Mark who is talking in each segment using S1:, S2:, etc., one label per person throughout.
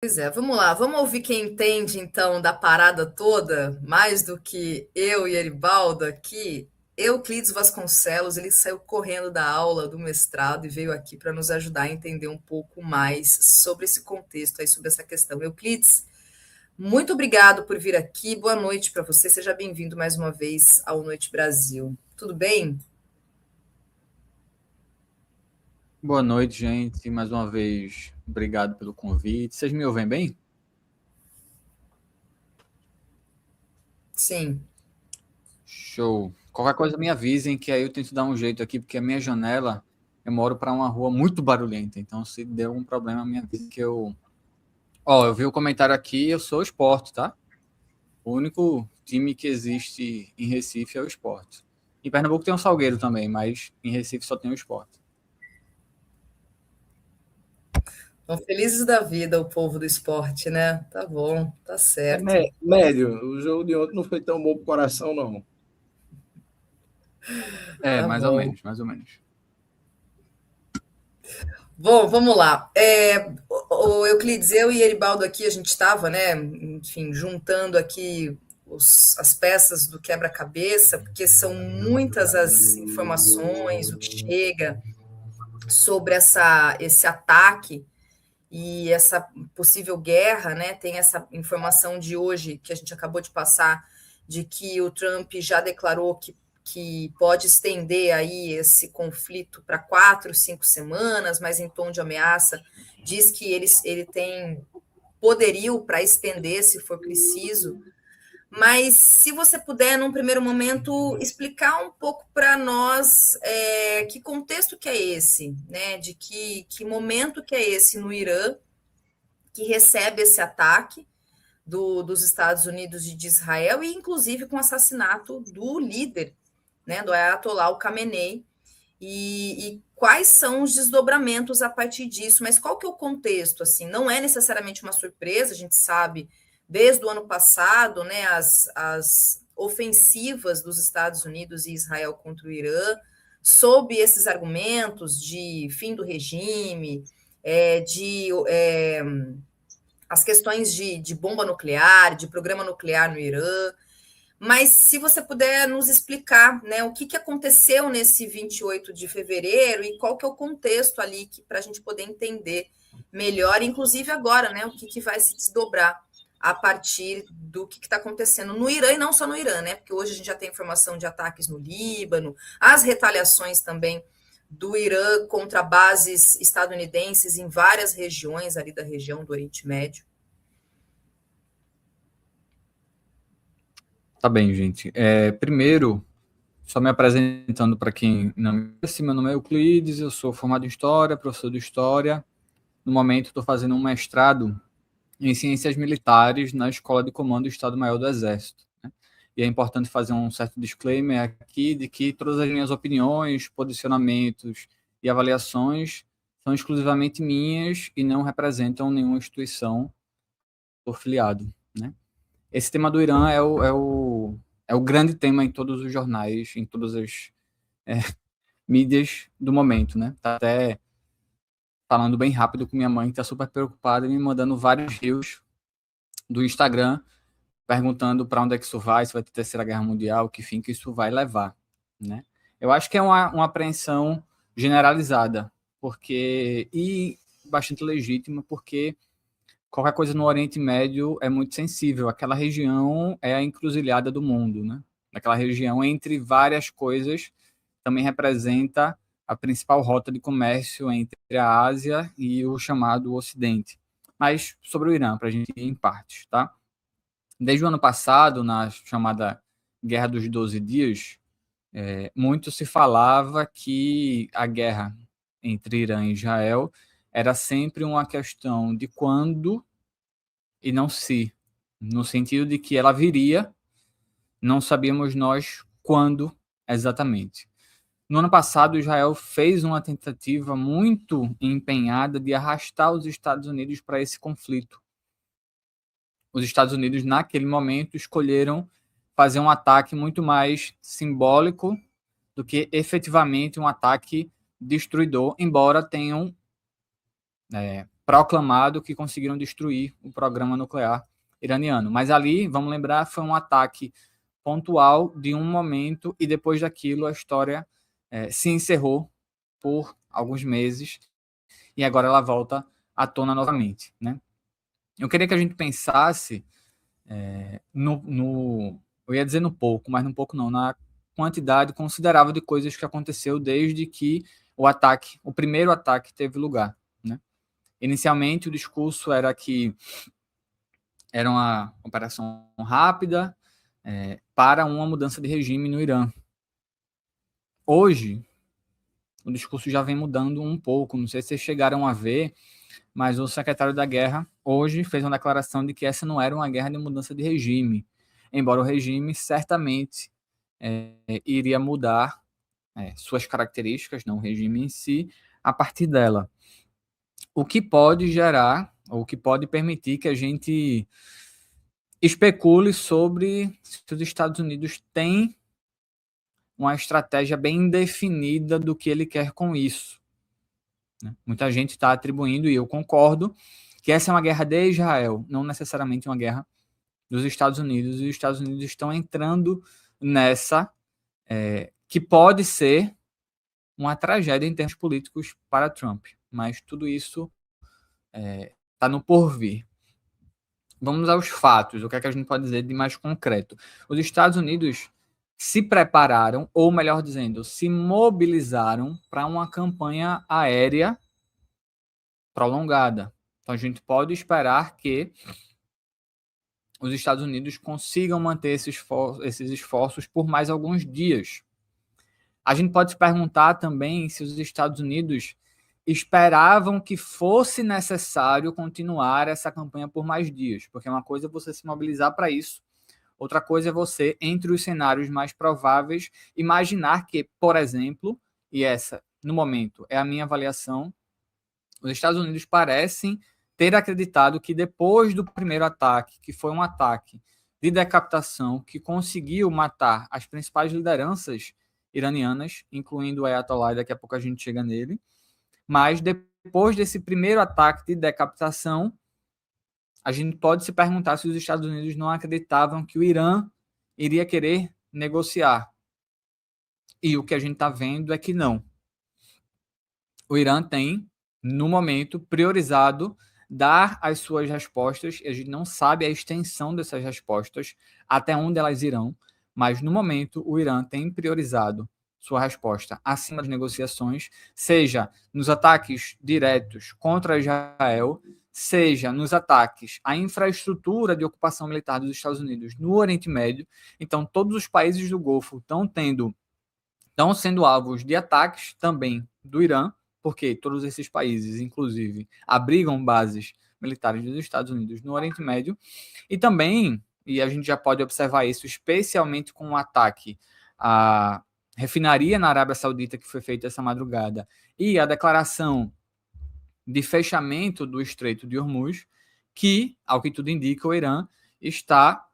S1: Pois é, vamos lá, vamos ouvir quem entende então da parada toda, mais do que eu e Eribaldo aqui. Euclides Vasconcelos, ele saiu correndo da aula do mestrado e veio aqui para nos ajudar a entender um pouco mais sobre esse contexto aí, sobre essa questão. Euclides, muito obrigado por vir aqui. Boa noite para você. Seja bem-vindo mais uma vez ao Noite Brasil. Tudo bem?
S2: Boa noite, gente. Mais uma vez, obrigado pelo convite. Vocês me ouvem bem?
S1: Sim.
S2: Show. Qualquer coisa me avisem que aí eu tento dar um jeito aqui, porque a minha janela, eu moro para uma rua muito barulhenta. Então, se der algum problema, me avise que eu. Ó, eu vi o comentário aqui, eu sou o Sport, tá? O único time que existe em Recife é o Sport. Em Pernambuco tem o Salgueiro também, mas em Recife só tem o Sport.
S1: Estão felizes da vida o povo do esporte, né? Tá bom, tá certo.
S3: Médio, o jogo de ontem não foi tão bom pro coração, não.
S2: É,
S1: Tá
S2: mais ou
S1: bom.
S2: menos, mais ou menos.
S1: Bom, vamos lá. O Euclides, eu e Eribaldo aqui, a gente estava, né, enfim, juntando aqui as peças do quebra-cabeça, porque são muitas as informações, o que chega sobre esse ataque e essa possível guerra, né? Tem essa informação de hoje que a gente acabou de passar, de que o Trump já declarou que pode estender aí esse conflito para 4, 5 semanas, mas em tom de ameaça, diz que ele tem poderio para estender, se for preciso. Mas se você puder, num primeiro momento, explicar um pouco para nós que contexto que é esse, né? De que momento que é esse no Irã que recebe esse ataque dos Estados Unidos e de Israel, e inclusive com o assassinato do líder, né, do Ayatollah Khamenei, e quais são os desdobramentos a partir disso, mas qual que é o contexto? Assim, não é necessariamente uma surpresa, a gente sabe desde o ano passado, né, as ofensivas dos Estados Unidos e Israel contra o Irã, sob esses argumentos de fim do regime, as questões de bomba nuclear, de programa nuclear no Irã. Mas se você puder nos explicar, né, o que aconteceu nesse 28 de fevereiro e qual que é o contexto ali para a gente poder entender melhor, inclusive agora, né, o que vai se desdobrar a partir do que está acontecendo no Irã e não só no Irã, né? Porque hoje a gente já tem informação de ataques no Líbano, as retaliações também do Irã contra bases estadunidenses em várias regiões ali da região do Oriente Médio.
S2: Tá bem, gente. Primeiro, só me apresentando para quem não me conhece, meu nome é Euclides, eu sou formado em História, professor de História. No momento, estou fazendo um mestrado em Ciências Militares na Escola de Comando do Estado-Maior do Exército, né? E é importante fazer um certo disclaimer aqui de que todas as minhas opiniões, posicionamentos e avaliações são exclusivamente minhas e não representam nenhuma instituição ou filiado, né? Esse tema do Irã é o grande tema em todos os jornais, em todas as é, mídias do momento, né? Tá até falando bem rápido com minha mãe, que tá super preocupada e me mandando vários rios do Instagram perguntando para onde é que isso vai, se vai ter terceira guerra mundial, que fim que isso vai levar, né? Eu acho que é uma apreensão generalizada, porque e bastante legítima, porque qualquer coisa no Oriente Médio é muito sensível. Aquela região é a encruzilhada do mundo, né? Aquela região, entre várias coisas, também representa a principal rota de comércio entre a Ásia e o chamado Ocidente. Mas sobre o Irã, para a gente ir em partes, tá? Desde o ano passado, na chamada Guerra dos 12 Dias, muito se falava que a guerra entre Irã e Israel era sempre uma questão de quando e não se, no sentido de que ela viria, não sabíamos nós quando exatamente. No ano passado, Israel fez uma tentativa muito empenhada de arrastar os Estados Unidos para esse conflito. Os Estados Unidos, naquele momento, escolheram fazer um ataque muito mais simbólico do que efetivamente um ataque destruidor, embora tenham proclamado que conseguiram destruir o programa nuclear iraniano. Mas ali, vamos lembrar, foi um ataque pontual de um momento e depois daquilo a história se encerrou por alguns meses e agora ela volta à tona novamente, né? Eu queria que a gente pensasse eu ia dizer no pouco, mas no pouco não, na quantidade considerável de coisas que aconteceu desde que o primeiro ataque teve lugar, né? Inicialmente o discurso era que era uma operação rápida para uma mudança de regime no Irã. Hoje, o discurso já vem mudando um pouco, não sei se vocês chegaram a ver, mas o secretário da Guerra hoje fez uma declaração de que essa não era uma guerra de mudança de regime, embora o regime certamente iria mudar suas características, não o regime em si, a partir dela. O que pode gerar, ou o que pode permitir que a gente especule sobre se os Estados Unidos têm uma estratégia bem definida do que ele quer com isso. Muita gente está atribuindo, e eu concordo, que essa é uma guerra de Israel, não necessariamente uma guerra dos Estados Unidos, e os Estados Unidos estão entrando nessa, que pode ser uma tragédia em termos políticos para Trump, mas tudo isso está no porvir. Vamos aos fatos, o que é que a gente pode dizer de mais concreto? Os Estados Unidos se prepararam, ou melhor dizendo, se mobilizaram para uma campanha aérea prolongada. Então a gente pode esperar que os Estados Unidos consigam manter esses esforços por mais alguns dias. A gente pode se perguntar também se os Estados Unidos esperavam que fosse necessário continuar essa campanha por mais dias, porque uma coisa é você se mobilizar para isso, outra coisa é você, entre os cenários mais prováveis, imaginar que, por exemplo, e essa, no momento, é a minha avaliação, os Estados Unidos parecem ter acreditado que depois do primeiro ataque, que foi um ataque de decapitação, que conseguiu matar as principais lideranças iranianas, incluindo o Ayatollah, e daqui a pouco a gente chega nele, mas depois desse primeiro ataque de decapitação, a gente pode se perguntar se os Estados Unidos não acreditavam que o Irã iria querer negociar. E o que a gente está vendo é que não. O Irã tem, no momento, priorizado dar as suas respostas, e a gente não sabe a extensão dessas respostas, até onde elas irão, mas no momento o Irã tem priorizado sua resposta acima das negociações, seja nos ataques diretos contra Israel, seja nos ataques à infraestrutura de ocupação militar dos Estados Unidos no Oriente Médio. Então, todos os países do Golfo estão sendo alvos de ataques também do Irã, porque todos esses países, inclusive, abrigam bases militares dos Estados Unidos no Oriente Médio, e também, e a gente já pode observar isso, especialmente com o ataque à refinaria na Arábia Saudita que foi feita essa madrugada, e a declaração de fechamento do Estreito de Hormuz, que, ao que tudo indica, o Irã está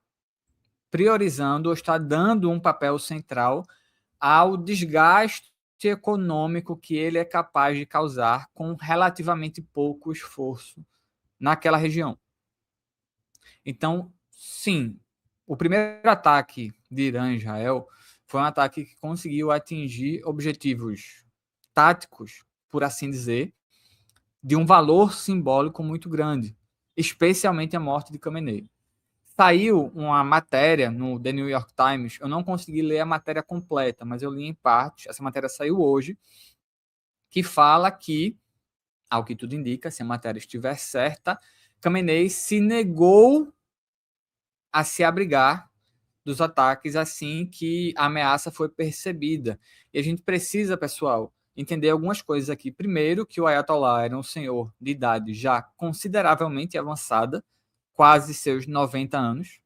S2: priorizando, ou está dando um papel central ao desgaste econômico que ele é capaz de causar com relativamente pouco esforço naquela região. Então, sim, o primeiro ataque de Irã e Israel foi um ataque que conseguiu atingir objetivos táticos, por assim dizer, de um valor simbólico muito grande, especialmente a morte de Khamenei. Saiu uma matéria no The New York Times, eu não consegui ler a matéria completa, mas eu li em parte, essa matéria saiu hoje, que fala que, ao que tudo indica, se a matéria estiver certa, Khamenei se negou a se abrigar dos ataques assim que a ameaça foi percebida. E a gente precisa, pessoal, entender algumas coisas aqui. Primeiro, que o Ayatollah era um senhor de idade já consideravelmente avançada, quase seus 90 anos.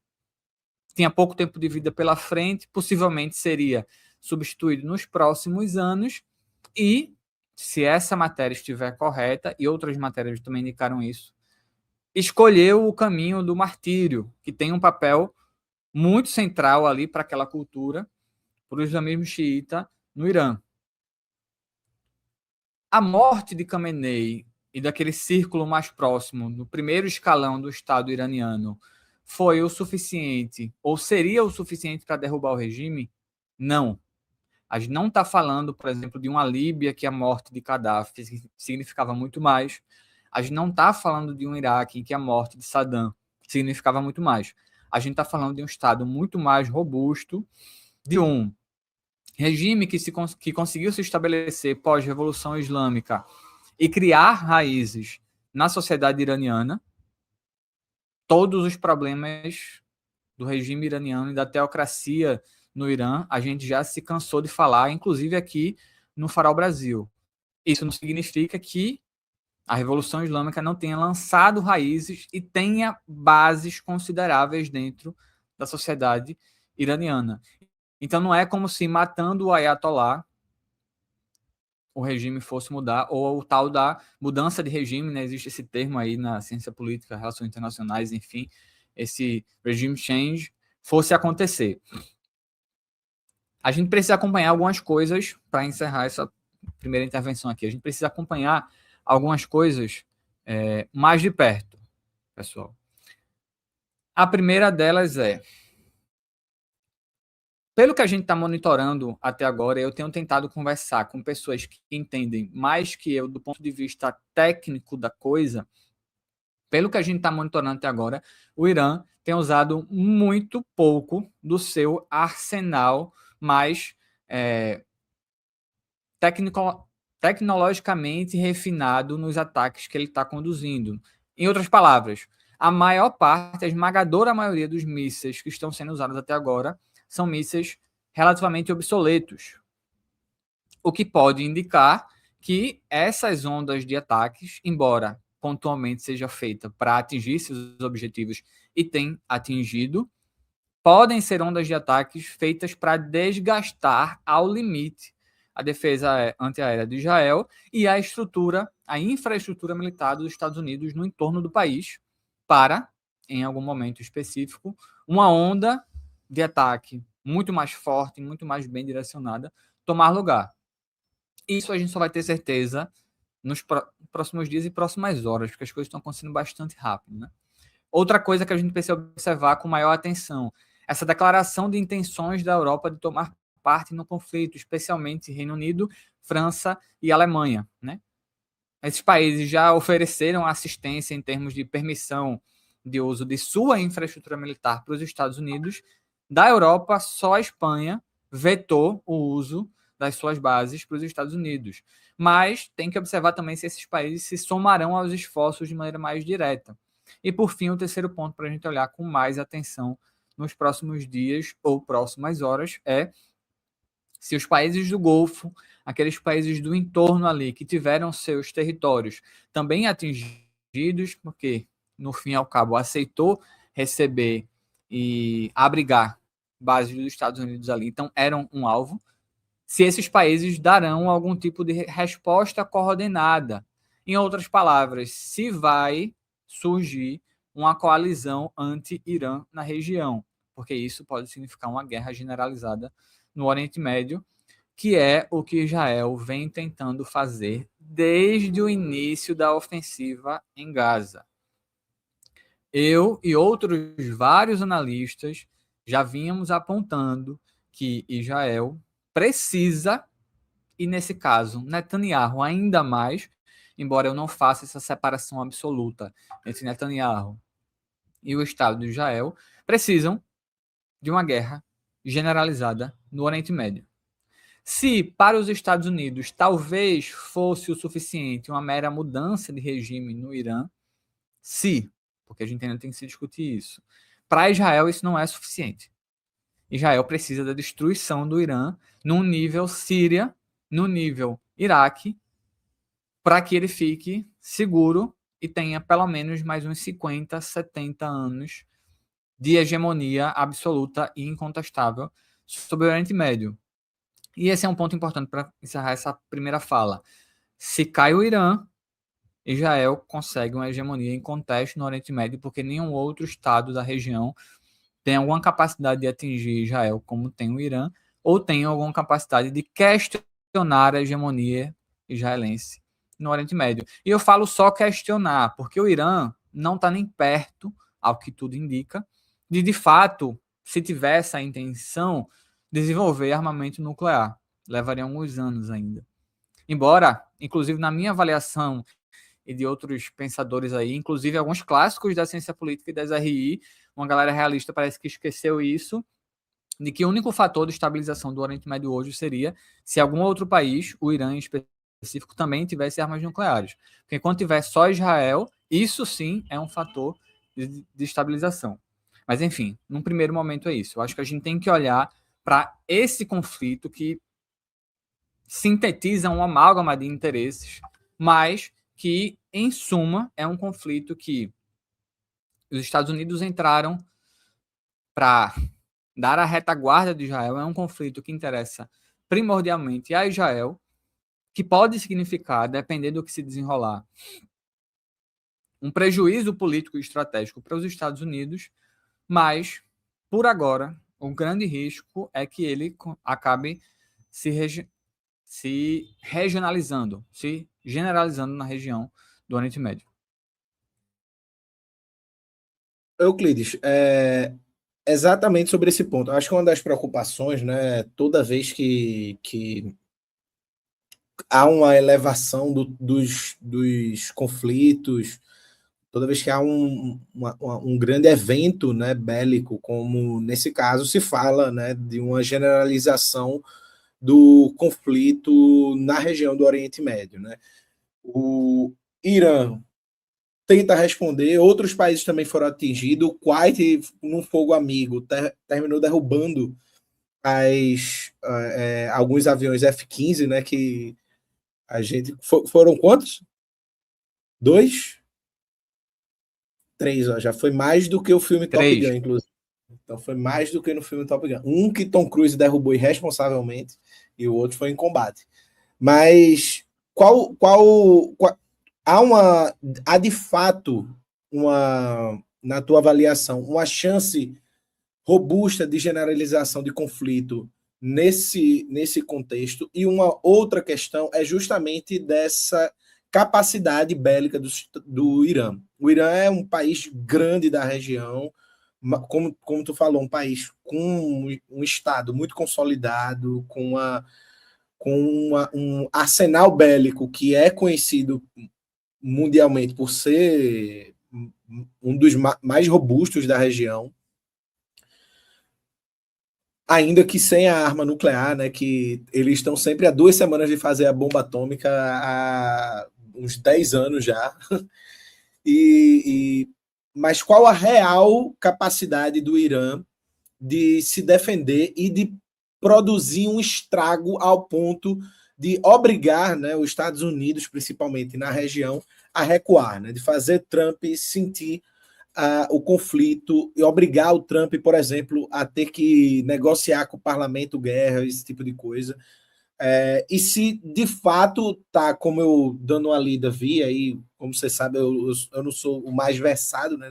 S2: Tinha pouco tempo de vida pela frente, possivelmente seria substituído nos próximos anos, e, se essa matéria estiver correta, e outras matérias também indicaram isso, escolheu o caminho do martírio, que tem um papel muito central ali para aquela cultura, para o islamismo xiita no Irã. A morte de Khamenei e daquele círculo mais próximo, do primeiro escalão do Estado iraniano, foi o suficiente, ou seria o suficiente para derrubar o regime? Não. A gente não está falando, por exemplo, de uma Líbia que a morte de Gaddafi significava muito mais. A gente não está falando de um Iraque em que a morte de Saddam significava muito mais. A gente está falando de um Estado muito mais robusto, de um regime que conseguiu se estabelecer pós-Revolução Islâmica e criar raízes na sociedade iraniana. Todos os problemas do regime iraniano e da teocracia no Irã, a gente já se cansou de falar, inclusive aqui no Farol Brasil. Isso não significa que a Revolução Islâmica não tenha lançado raízes e tenha bases consideráveis dentro da sociedade iraniana. Então não é como se matando o Ayatollah o regime fosse mudar, ou o tal da mudança de regime, né? Existe esse termo aí na ciência política, relações internacionais, enfim, esse regime change fosse acontecer. A gente precisa acompanhar algumas coisas para encerrar essa primeira intervenção aqui. A gente precisa acompanhar algumas coisas mais de perto, pessoal. A primeira delas é, pelo que a gente está monitorando até agora, eu tenho tentado conversar com pessoas que entendem mais que eu do ponto de vista técnico da coisa. Pelo que a gente está monitorando até agora, o Irã tem usado muito pouco do seu arsenal mais tecnologicamente refinado nos ataques que ele está conduzindo. Em outras palavras, a maior parte, a esmagadora maioria dos mísseis que estão sendo usados até agora são mísseis relativamente obsoletos, o que pode indicar que essas ondas de ataques, embora pontualmente seja feita para atingir seus objetivos e tem atingido, podem ser ondas de ataques feitas para desgastar ao limite a defesa antiaérea de Israel e a infraestrutura militar dos Estados Unidos no entorno do país para, em algum momento específico, uma onda de ataque muito mais forte, muito mais bem direcionada, tomar lugar. Isso a gente só vai ter certeza nos próximos dias e próximas horas, porque as coisas estão acontecendo bastante rápido, né? Outra coisa que a gente precisa observar com maior atenção, essa declaração de intenções da Europa de tomar parte no conflito, especialmente Reino Unido, França e Alemanha, né? Esses países já ofereceram assistência em termos de permissão de uso de sua infraestrutura militar para os Estados Unidos. Da Europa, só a Espanha vetou o uso das suas bases para os Estados Unidos. Mas tem que observar também se esses países se somarão aos esforços de maneira mais direta. E, por fim, o terceiro ponto para a gente olhar com mais atenção nos próximos dias ou próximas horas é se os países do Golfo, aqueles países do entorno ali que tiveram seus territórios também atingidos, porque, no fim e ao cabo, aceitou receber e abrigar bases dos Estados Unidos ali, então eram um alvo, se esses países darão algum tipo de resposta coordenada. Em outras palavras, se vai surgir uma coalizão anti-Irã na região, porque isso pode significar uma guerra generalizada no Oriente Médio, que é o que Israel vem tentando fazer desde o início da ofensiva em Gaza. Eu e outros vários analistas já vínhamos apontando que Israel precisa, e nesse caso Netanyahu ainda mais, embora eu não faça essa separação absoluta entre Netanyahu e o Estado de Israel, precisam de uma guerra generalizada no Oriente Médio. Se para os Estados Unidos talvez fosse o suficiente uma mera mudança de regime no Irã, porque a gente ainda tem que se discutir isso, para Israel isso não é suficiente. Israel precisa da destruição do Irã no nível Síria, no nível Iraque, para que ele fique seguro e tenha pelo menos mais uns 50, 70 anos de hegemonia absoluta e incontestável sobre o Oriente Médio. E esse é um ponto importante para encerrar essa primeira fala. Se cai o Irã, Israel consegue uma hegemonia inconteste no Oriente Médio, porque nenhum outro estado da região tem alguma capacidade de atingir Israel como tem o Irã, ou tem alguma capacidade de questionar a hegemonia israelense no Oriente Médio. E eu falo só questionar, porque o Irã não está nem perto, ao que tudo indica, de fato, se tivesse a intenção, desenvolver armamento nuclear. Levaria alguns anos ainda. Embora, inclusive na minha avaliação e de outros pensadores aí, inclusive alguns clássicos da ciência política e das RI, uma galera realista parece que esqueceu isso, de que o único fator de estabilização do Oriente Médio hoje seria se algum outro país, o Irã em específico, também tivesse armas nucleares. Porque enquanto tiver só Israel, isso sim é um fator de estabilização. Mas, enfim, num primeiro momento é isso. Eu acho que a gente tem que olhar para esse conflito que sintetiza uma amálgama de interesses, mas que, em suma, é um conflito que os Estados Unidos entraram para dar a retaguarda de Israel. É um conflito que interessa primordialmente a Israel, que pode significar, dependendo do que se desenrolar, um prejuízo político e estratégico para os Estados Unidos, mas, por agora, o grande risco é que ele acabe se regionalizando, se generalizando na região do Oriente Médio.
S3: Euclides, exatamente sobre esse ponto. Eu acho que uma das preocupações, né, toda vez que há uma elevação dos conflitos, toda vez que há um grande evento, né, bélico, como nesse caso se fala, né, de uma generalização do conflito na região do Oriente Médio, né? O Irã tenta responder, outros países também foram atingidos. O Kuwait, num fogo amigo, terminou derrubando alguns aviões F-15, né? Que a gente. Foram quantos? 2? 3, ó, já foi mais do que o filme Top Gun, inclusive. Então foi mais do que no filme Top Gun. Um que Tom Cruise derrubou irresponsavelmente e o outro foi em combate. Mas há de fato na tua avaliação, uma chance robusta de generalização de conflito nesse contexto? E uma outra questão é justamente dessa capacidade bélica do Irã. O Irã é um país grande da região, como tu falou, um país com um Estado muito consolidado, com um arsenal bélico que é conhecido mundialmente por ser um dos mais robustos da região, ainda que sem a arma nuclear, né, que eles estão sempre há 2 semanas de fazer a bomba atômica há uns 10 anos já. Mas qual a real capacidade do Irã de se defender e de produzir um estrago ao ponto de obrigar, né, os Estados Unidos, principalmente na região, a recuar, né, de fazer Trump sentir o conflito e obrigar o Trump, por exemplo, a ter que negociar com o parlamento guerra, esse tipo de coisa. E se de fato tá, como eu dando uma lida vi aí, como você sabe, eu não sou o mais versado, né,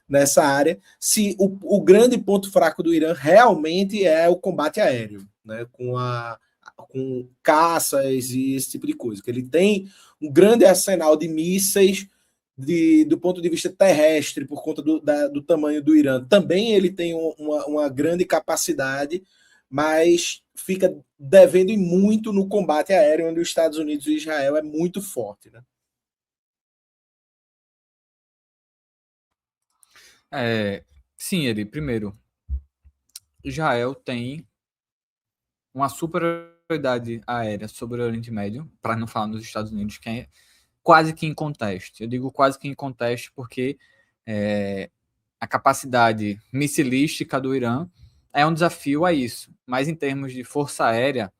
S3: nessa área, se o grande ponto fraco do Irã realmente é o combate aéreo, né, com caças e esse tipo de coisa, que ele tem um grande arsenal de mísseis do ponto de vista terrestre, por conta do tamanho do Irã. Também ele tem uma grande capacidade, mas fica devendo muito no combate aéreo, onde os Estados Unidos e Israel é muito forte, né?
S2: Sim, ele, primeiro, Israel tem uma superioridade aérea sobre o Oriente Médio, para não falar nos Estados Unidos, que é quase que inconteste. Eu digo quase que inconteste porque a capacidade missilística do Irã é um desafio a isso. Mas em termos de força aérea,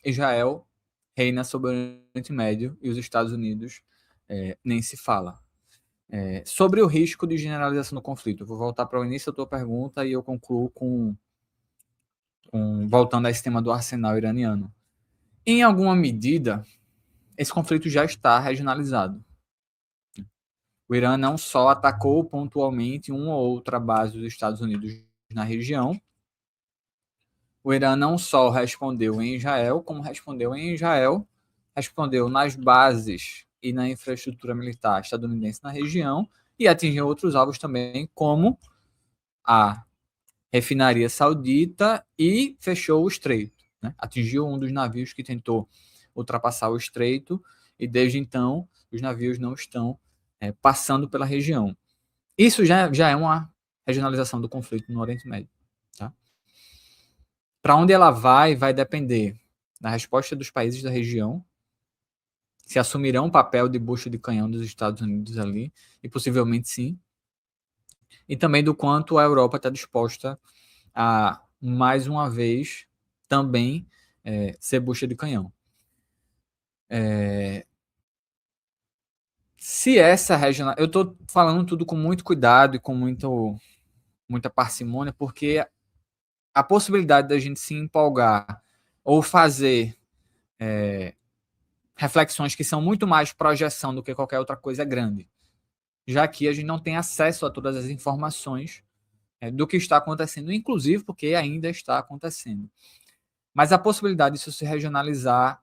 S2: Israel reina sobre o Oriente Médio e os Estados Unidos nem se fala. Sobre o risco de generalização do conflito, eu vou voltar para o início da tua pergunta e eu concluo voltando a esse tema do arsenal iraniano. Em alguma medida, esse conflito já está regionalizado. O Irã não só atacou pontualmente uma ou outra base dos Estados Unidos na região, o Irã não só respondeu em Israel, como respondeu em Israel respondeu nas bases e na infraestrutura militar estadunidense na região e atingiu outros alvos também, como a refinaria saudita e fechou o estreito, né? Atingiu um dos navios que tentou ultrapassar o estreito e desde então os navios não estão passando pela região. Isso já é uma regionalização do conflito no Oriente Médio. Tá? Para onde ela vai depender da resposta dos países da região, se assumirão o papel de bucha de canhão dos Estados Unidos ali, e possivelmente sim, e também do quanto a Europa está disposta a, mais uma vez, também ser bucha de canhão. Se essa regional... Eu estou falando tudo com muito cuidado e com muita parcimônia, porque a possibilidade da gente se empolgar ou fazer reflexões que são muito mais projeção do que qualquer outra coisa é grande, já que a gente não tem acesso a todas as informações do que está acontecendo, inclusive porque ainda está acontecendo. Mas a possibilidade disso se regionalizar,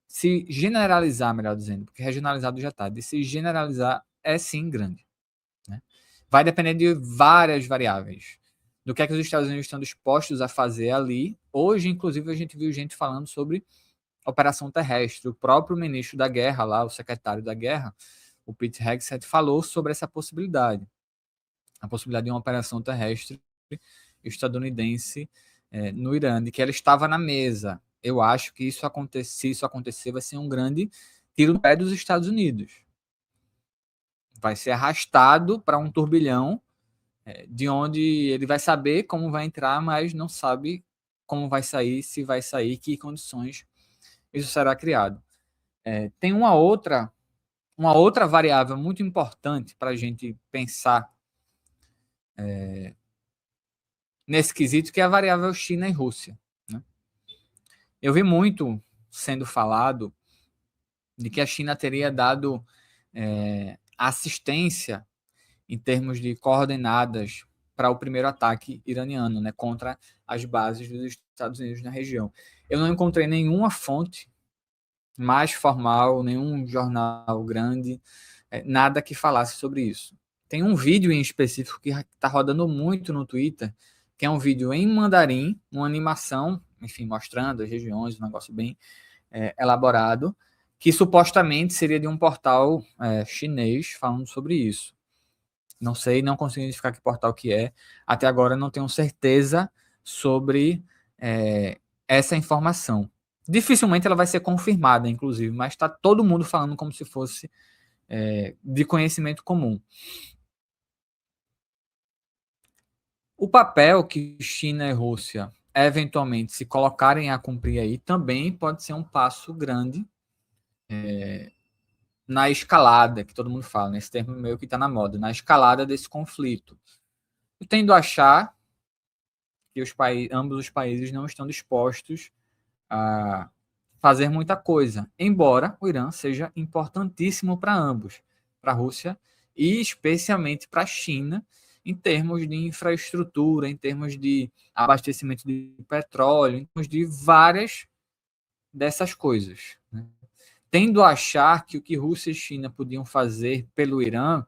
S2: se generalizar, melhor dizendo, porque regionalizado já está, de se generalizar é sim grande. Né? Vai depender de várias variáveis. Do que os Estados Unidos estão dispostos a fazer ali. Hoje, inclusive, a gente viu gente falando sobre operação terrestre. O próprio ministro da Guerra, lá, o secretário da Guerra, o Pete Hegseth, falou sobre essa possibilidade. A possibilidade de uma operação terrestre estadunidense no Irã, de que ela estava na mesa. Eu acho que se isso acontecer, vai ser um grande tiro no pé dos Estados Unidos. Vai ser arrastado para um turbilhão de onde ele vai saber como vai entrar, mas não sabe como vai sair, se vai sair, que condições isso será criado. Tem uma outra variável muito importante para a gente pensar nesse quesito, que é a variável China e Rússia. Né? Eu vi muito sendo falado de que a China teria dado assistência em termos de coordenadas para o primeiro ataque iraniano, né, contra as bases dos Estados Unidos na região. Eu não encontrei nenhuma fonte mais formal, nenhum jornal grande, nada que falasse sobre isso. Tem um vídeo em específico que está rodando muito no Twitter, que é um vídeo em mandarim, uma animação, enfim, mostrando as regiões, um negócio bem elaborado, que supostamente seria de um portal chinês falando sobre isso. Não sei, não consigo identificar que portal que é. Até agora não tenho certeza sobre essa informação. Dificilmente ela vai ser confirmada, inclusive, mas está todo mundo falando como se fosse de conhecimento comum. O papel que China e Rússia eventualmente se colocarem a cumprir aí também pode ser um passo grande na escalada, que todo mundo fala, nesse termo meio que está na moda, na escalada desse conflito. Eu tendo a achar que ambos os países não estão dispostos a fazer muita coisa, embora o Irã seja importantíssimo para ambos, para a Rússia e especialmente para a China, em termos de infraestrutura, em termos de abastecimento de petróleo, em termos de várias dessas coisas. Né? Tendo a achar que o que Rússia e China podiam fazer pelo Irã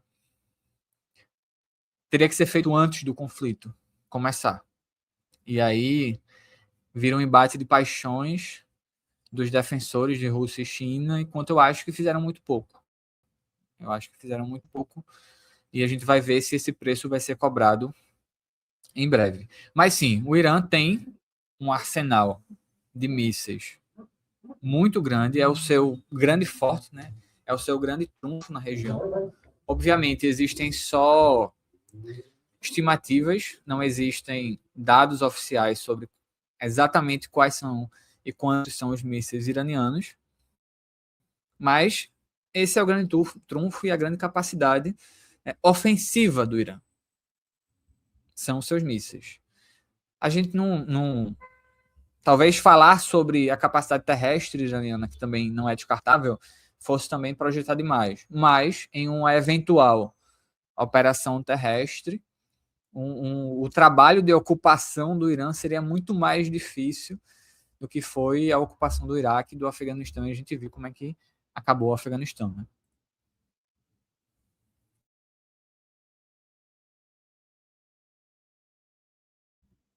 S2: teria que ser feito antes do conflito começar. E aí vira um embate de paixões dos defensores de Rússia e China, enquanto eu acho que fizeram muito pouco. E a gente vai ver se esse preço vai ser cobrado em breve. Mas sim, o Irã tem um arsenal de mísseis muito grande, é o seu grande forte, né? É o seu grande trunfo na região. Obviamente, existem só estimativas, não existem dados oficiais sobre exatamente quais são e quantos são os mísseis iranianos, mas esse é o grande trunfo e a grande capacidade ofensiva do Irã. São os seus mísseis. A gente não talvez falar sobre a capacidade terrestre iraniana, que também não é descartável, fosse também projetar demais. Mas, em uma eventual operação terrestre, o trabalho de ocupação do Irã seria muito mais difícil do que foi a ocupação do Iraque e do Afeganistão, e a gente viu como é que acabou o Afeganistão, né?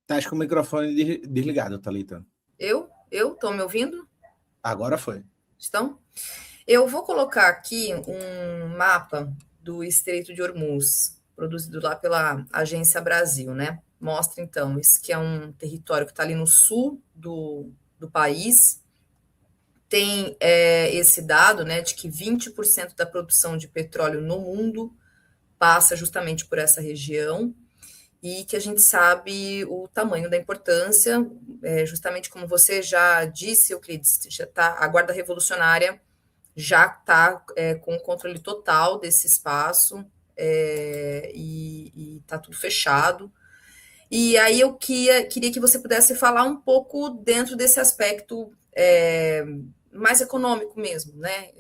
S3: Tá com o microfone desligado, Thalita.
S1: Estão me ouvindo?
S3: Agora foi.
S1: Estão? Eu vou colocar aqui um mapa do Estreito de Hormuz, produzido lá pela Agência Brasil, né? Mostra, então, esse que é um território que está ali no sul do país. Tem esse dado, né, de que 20% da produção de petróleo no mundo passa justamente por essa região, e que a gente sabe o tamanho da importância, justamente como você já disse, Euclides, a Guarda Revolucionária já está com o controle total desse espaço, e está tudo fechado. E aí eu queria que você pudesse falar um pouco dentro desse aspecto mais econômico mesmo, né?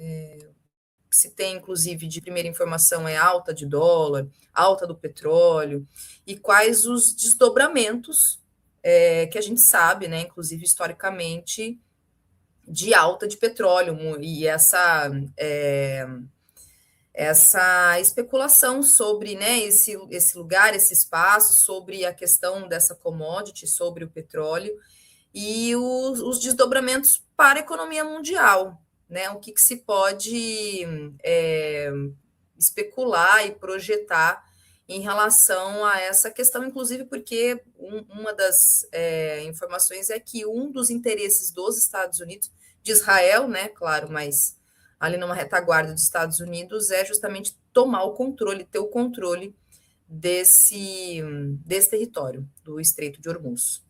S1: Se tem, inclusive, de primeira informação, alta de dólar, alta do petróleo, e quais os desdobramentos que a gente sabe, né, inclusive historicamente, de alta de petróleo, e essa especulação sobre, né, esse lugar, esse espaço, sobre a questão dessa commodity, sobre o petróleo, e os desdobramentos para a economia mundial, né? O que se pode especular e projetar em relação a essa questão, inclusive porque uma das informações é que um dos interesses dos Estados Unidos, de Israel, né, claro, mas ali numa retaguarda dos Estados Unidos, é justamente tomar o controle, ter o controle desse território, do Estreito de Hormuz.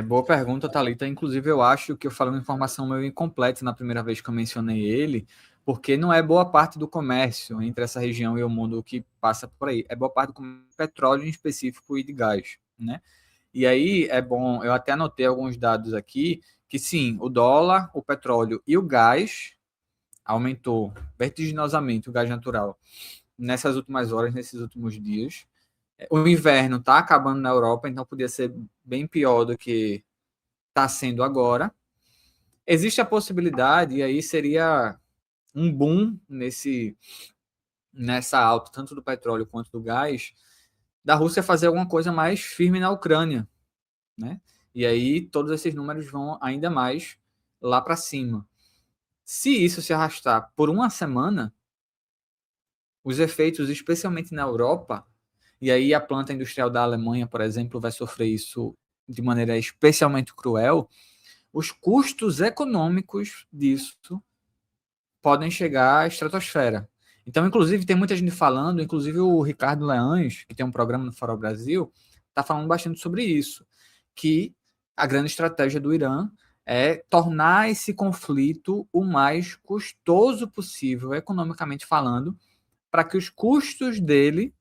S2: Boa pergunta, Thalita. Inclusive, eu acho que eu falei uma informação meio incompleta na primeira vez que eu mencionei ele, porque não é boa parte do comércio entre essa região e o mundo que passa por aí. É boa parte do comércio de petróleo em específico e de gás, né? E aí é bom, eu até anotei alguns dados aqui, que sim, o dólar, o petróleo e o gás aumentou vertiginosamente, o gás natural, nessas últimas horas, nesses últimos dias. O inverno está acabando na Europa, então podia ser bem pior do que está sendo agora. Existe a possibilidade, e aí seria um boom nessa alta, tanto do petróleo quanto do gás, da Rússia fazer alguma coisa mais firme na Ucrânia, né? E aí todos esses números vão ainda mais lá para cima. Se isso se arrastar por uma semana, os efeitos, especialmente na Europa, e aí a planta industrial da Alemanha, por exemplo, vai sofrer isso de maneira especialmente cruel, os custos econômicos disso podem chegar à estratosfera. Então, inclusive, tem muita gente falando, inclusive o Ricardo Leães, que tem um programa no Farol Brasil, está falando bastante sobre isso, que a grande estratégia do Irã é tornar esse conflito o mais custoso possível, economicamente falando, para que os custos dele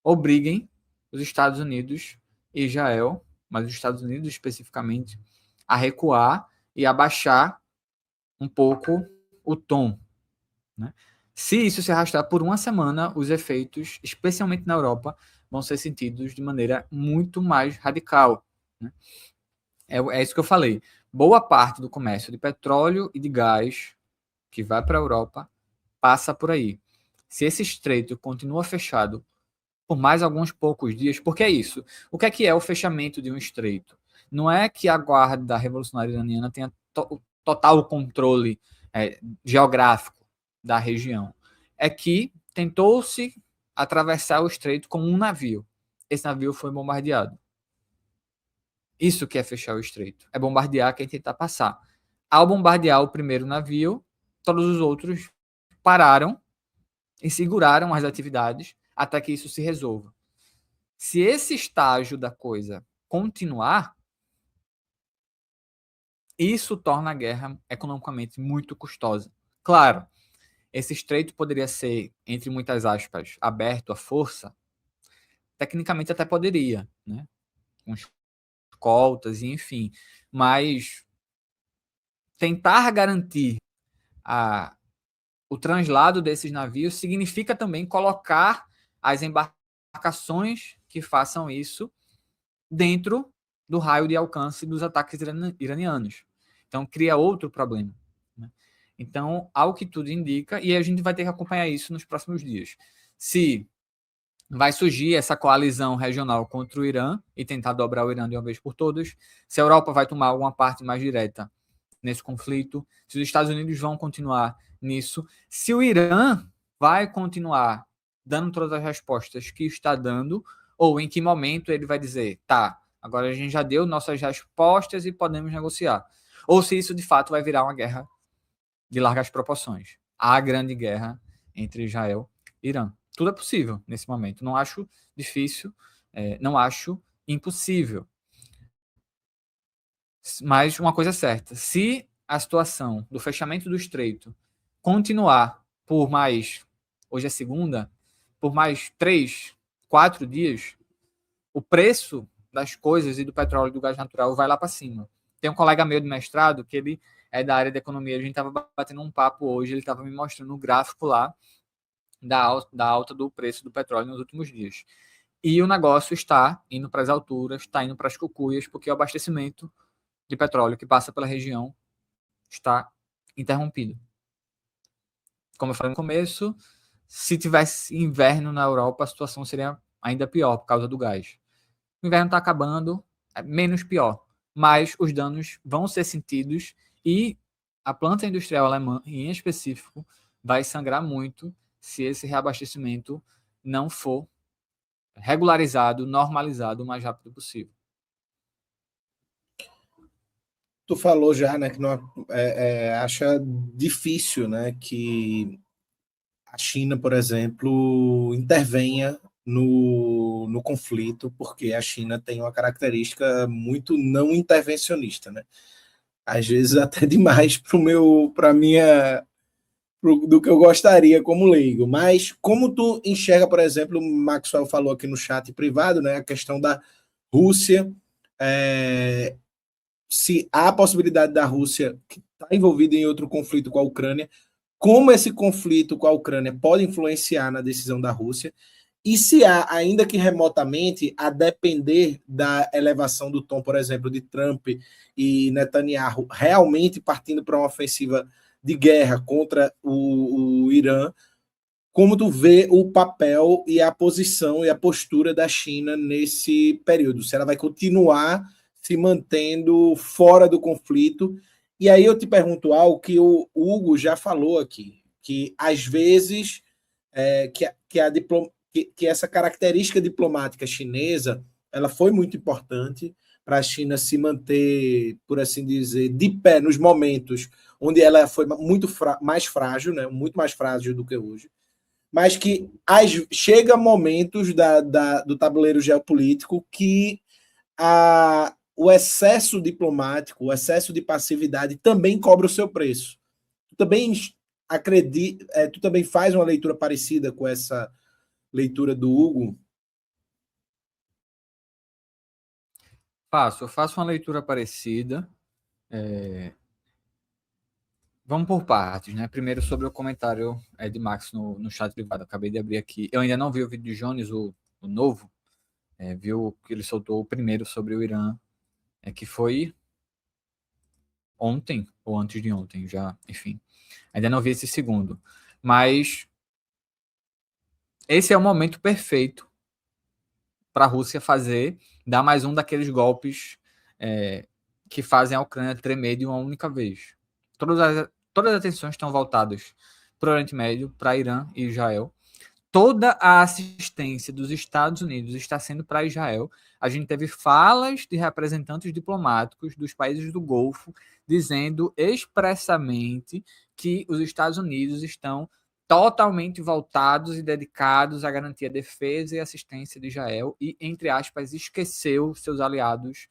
S2: obriguem os Estados Unidos e Israel, mas os Estados Unidos especificamente, a recuar e abaixar um pouco o tom, né? Se isso se arrastar por uma semana, os efeitos, especialmente na Europa, vão ser sentidos de maneira muito mais radical, né? É isso que eu falei. Boa parte do comércio de petróleo e de gás que vai para a Europa passa por aí. Se esse estreito continua fechado por mais alguns poucos dias, porque é isso. O que é o fechamento de um estreito? Não é que a Guarda Revolucionária Iraniana tenha total controle geográfico da região. É que tentou-se atravessar o estreito com um navio. Esse navio foi bombardeado. Isso que é fechar o estreito. É bombardear quem tentar passar. Ao bombardear o primeiro navio, todos os outros pararam e seguraram as atividades até que isso se resolva. Se esse estágio da coisa continuar, isso torna a guerra economicamente muito custosa. Claro, esse estreito poderia ser, entre muitas aspas, aberto à força. Tecnicamente até poderia, né? Com escoltas e enfim. Mas tentar garantir o translado desses navios significa também colocar as embarcações que façam isso dentro do raio de alcance dos ataques iranianos. Então, cria outro problema. Né? Então, ao que tudo indica, e a gente vai ter que acompanhar isso nos próximos dias. Se vai surgir essa coalizão regional contra o Irã e tentar dobrar o Irã de uma vez por todas, se a Europa vai tomar alguma parte mais direta nesse conflito, se os Estados Unidos vão continuar nisso, se o Irã vai continuar dando todas as respostas que está dando, ou em que momento ele vai dizer, tá, agora a gente já deu nossas respostas e podemos negociar. Ou se isso de fato vai virar uma guerra de largas proporções. A grande guerra entre Israel e Irã. Tudo é possível nesse momento. Não acho difícil, não acho impossível. Mas uma coisa é certa, se a situação do fechamento do estreito continuar por mais, hoje é segunda, por mais 3, 4 dias, o preço das coisas e do petróleo e do gás natural vai lá para cima. Tem um colega meu de mestrado que ele é da área de economia, a gente estava batendo um papo hoje, ele estava me mostrando um gráfico lá da alta do preço do petróleo nos últimos dias. E o negócio está indo para as alturas, está indo para as cucuias, porque o abastecimento de petróleo que passa pela região está interrompido. Como eu falei no começo, se tivesse inverno na Europa, a situação seria ainda pior por causa do gás. O inverno está acabando, é menos pior, mas os danos vão ser sentidos e a planta industrial alemã, em específico, vai sangrar muito se esse reabastecimento não for regularizado, normalizado o mais rápido possível.
S3: Tu falou já, né, que não acha difícil, né, que a China, por exemplo, intervenha no conflito, porque a China tem uma característica muito não intervencionista, né? Às vezes até demais para minha do que eu gostaria como leigo. Mas como tu enxerga, por exemplo, o Maxwell falou aqui no chat privado, né, a questão da Rússia, se há a possibilidade da Rússia, que está envolvida em outro conflito com a Ucrânia, como esse conflito com a Ucrânia pode influenciar na decisão da Rússia, e se há, ainda que remotamente, a depender da elevação do tom, por exemplo, de Trump e Netanyahu, realmente partindo para uma ofensiva de guerra contra o Irã, como tu vê o papel e a posição e a postura da China nesse período? Se ela vai continuar se mantendo fora do conflito. E aí eu te pergunto algo que o Hugo já falou aqui, que às vezes que essa característica diplomática chinesa ela foi muito importante para a China se manter, por assim dizer, de pé nos momentos onde ela foi muito mais frágil, né? Muito mais frágil do que hoje, mas que chega momentos do tabuleiro geopolítico que o excesso diplomático, o excesso de passividade também cobra o seu preço. Tu também tu também faz uma leitura parecida com essa leitura do Hugo?
S2: Eu faço uma leitura parecida. Vamos por partes, né? Primeiro sobre o comentário de Max no chat privado. Acabei de abrir aqui. Eu ainda não vi o vídeo de Jones, o novo. Viu que ele soltou o primeiro sobre o Irã, que foi ontem ou antes de ontem, já, enfim. Ainda não vi esse segundo. Mas esse é o momento perfeito para a Rússia dar mais um daqueles golpes que fazem a Ucrânia tremer de uma única vez. Todas as atenções estão voltadas para o Oriente Médio, para Irã e Israel. Toda a assistência dos Estados Unidos está sendo para Israel. A gente teve falas de representantes diplomáticos dos países do Golfo dizendo expressamente que os Estados Unidos estão totalmente voltados e dedicados à garantir a defesa e assistência de Israel e, entre aspas, esqueceu seus aliados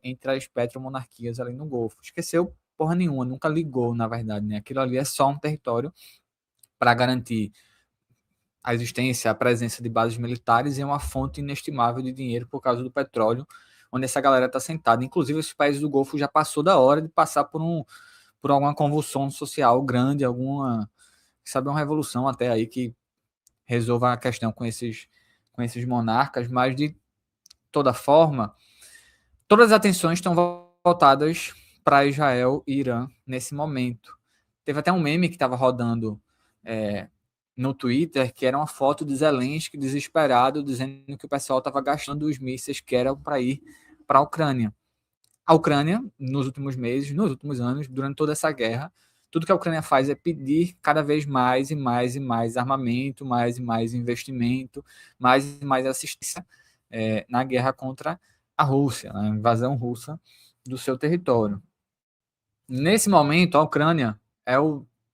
S2: entre as petromonarquias ali no Golfo. Esqueceu porra nenhuma, nunca ligou, na verdade. Né? Aquilo ali é só um território para garantir a existência, a presença de bases militares e uma fonte inestimável de dinheiro por causa do petróleo, onde essa galera está sentada. Inclusive, esses países do Golfo já passou da hora de passar por alguma convulsão social grande, uma revolução até aí que resolva a questão com esses monarcas, mas de toda forma, todas as atenções estão voltadas para Israel e Irã nesse momento. Teve até um meme que estava rodando no Twitter, que era uma foto de Zelensky desesperado, dizendo que o pessoal estava gastando os mísseis que eram para ir para a Ucrânia. A Ucrânia, nos últimos meses, nos últimos anos, durante toda essa guerra, tudo que a Ucrânia faz é pedir cada vez mais e mais e mais armamento, mais e mais investimento, mais e mais assistência na guerra contra a Rússia, na invasão russa do seu território. Nesse momento, a Ucrânia é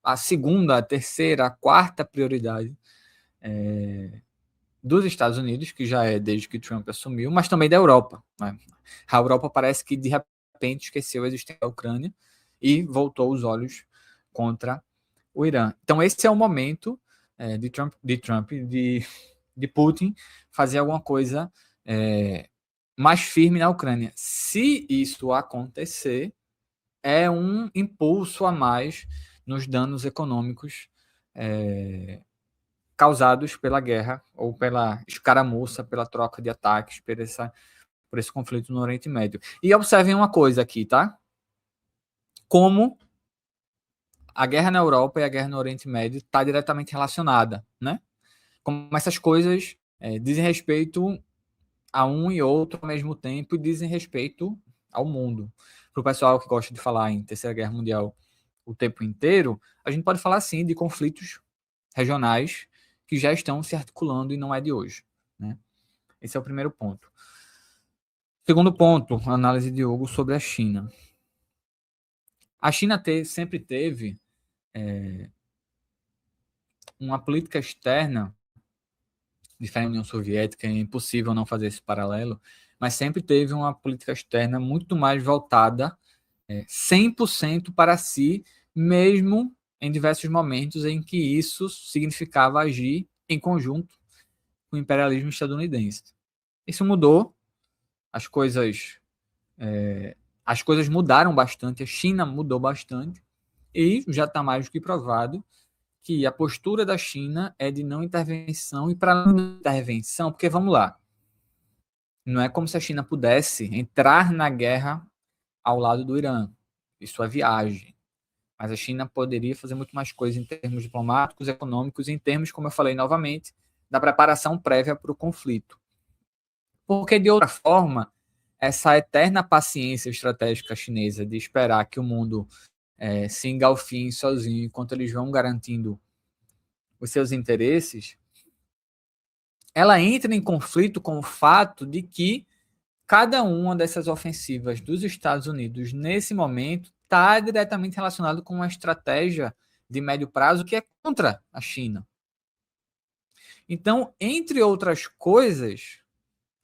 S2: a segunda, a terceira, a quarta prioridade dos Estados Unidos, que já é desde que Trump assumiu, mas também da Europa. Né? A Europa parece que, de repente, esqueceu a existência da Ucrânia e voltou os olhos contra o Irã. Então, esse é o momento de Putin fazer alguma coisa mais firme na Ucrânia. Se isso acontecer, é um impulso a mais nos danos econômicos causados pela guerra ou pela escaramuça, pela troca de ataques, por esse conflito no Oriente Médio. E observem uma coisa aqui, tá? Como a guerra na Europa e a guerra no Oriente Médio está diretamente relacionada, né? Como essas coisas dizem respeito a um e outro ao mesmo tempo e dizem respeito ao mundo. Para o pessoal que gosta de falar em Terceira Guerra Mundial o tempo inteiro, a gente pode falar, sim, de conflitos regionais que já estão se articulando e não é de hoje. Né? Esse é o primeiro ponto. Segundo ponto, a análise de Hugo sobre a China. A China sempre teve uma política externa, diferente da União Soviética, é impossível não fazer esse paralelo, mas sempre teve uma política externa muito mais voltada 100% para si, mesmo em diversos momentos em que isso significava agir em conjunto com o imperialismo estadunidense. Isso mudou, as coisas mudaram bastante, a China mudou bastante, e já está mais do que provado que a postura da China é de não intervenção, e para não intervenção, porque vamos lá, não é como se a China pudesse entrar na guerra ao lado do Irã, isso é viagem. Mas a China poderia fazer muito mais coisas em termos diplomáticos, econômicos, em termos, como eu falei novamente, da preparação prévia para o conflito. Porque, de outra forma, essa eterna paciência estratégica chinesa de esperar que o mundo se engalfinhe sozinho, enquanto eles vão garantindo os seus interesses, ela entra em conflito com o fato de que cada uma dessas ofensivas dos Estados Unidos, nesse momento, está diretamente relacionado com uma estratégia de médio prazo que é contra a China. Então, entre outras coisas,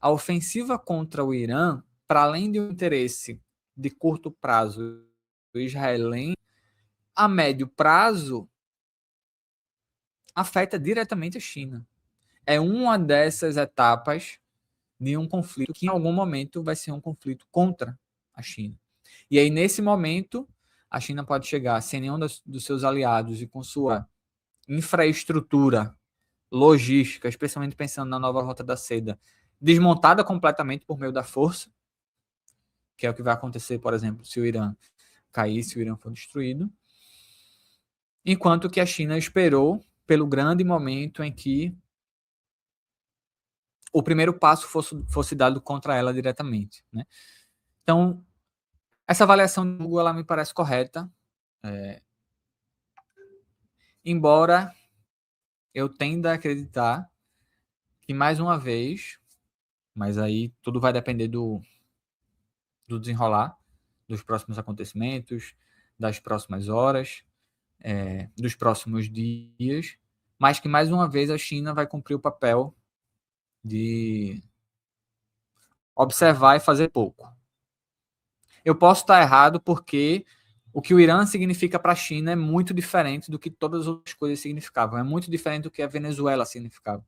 S2: a ofensiva contra o Irã, para além de um interesse de curto prazo do israelense, a médio prazo afeta diretamente a China. É uma dessas etapas de um conflito que em algum momento vai ser um conflito contra a China. E aí, nesse momento, a China pode chegar sem nenhum dos seus aliados e com sua infraestrutura logística, especialmente pensando na nova Rota da Seda, desmontada completamente por meio da força, que é o que vai acontecer, por exemplo, se o Irã cair, se o Irã for destruído, enquanto que a China esperou pelo grande momento em que o primeiro passo fosse dado contra ela diretamente. Né? Então, essa avaliação do Google ela me parece correta, embora eu tenda a acreditar que, mais uma vez, mas aí tudo vai depender do desenrolar dos próximos acontecimentos, das próximas horas, dos próximos dias, mas que, mais uma vez, a China vai cumprir o papel de observar e fazer pouco. Eu posso estar errado porque o que o Irã significa para a China é muito diferente do que todas as outras coisas significavam. É muito diferente do que a Venezuela significava.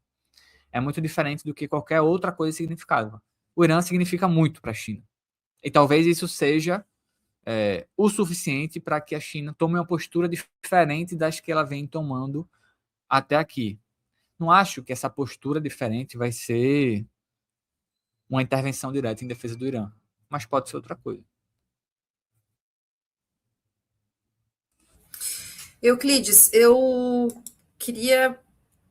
S2: É muito diferente do que qualquer outra coisa significava. O Irã significa muito para a China. E talvez isso seja o suficiente para que a China tome uma postura diferente das que ela vem tomando até aqui. Não acho que essa postura diferente vai ser uma intervenção direta em defesa do Irã. mas pode ser outra coisa.
S1: Euclides, eu queria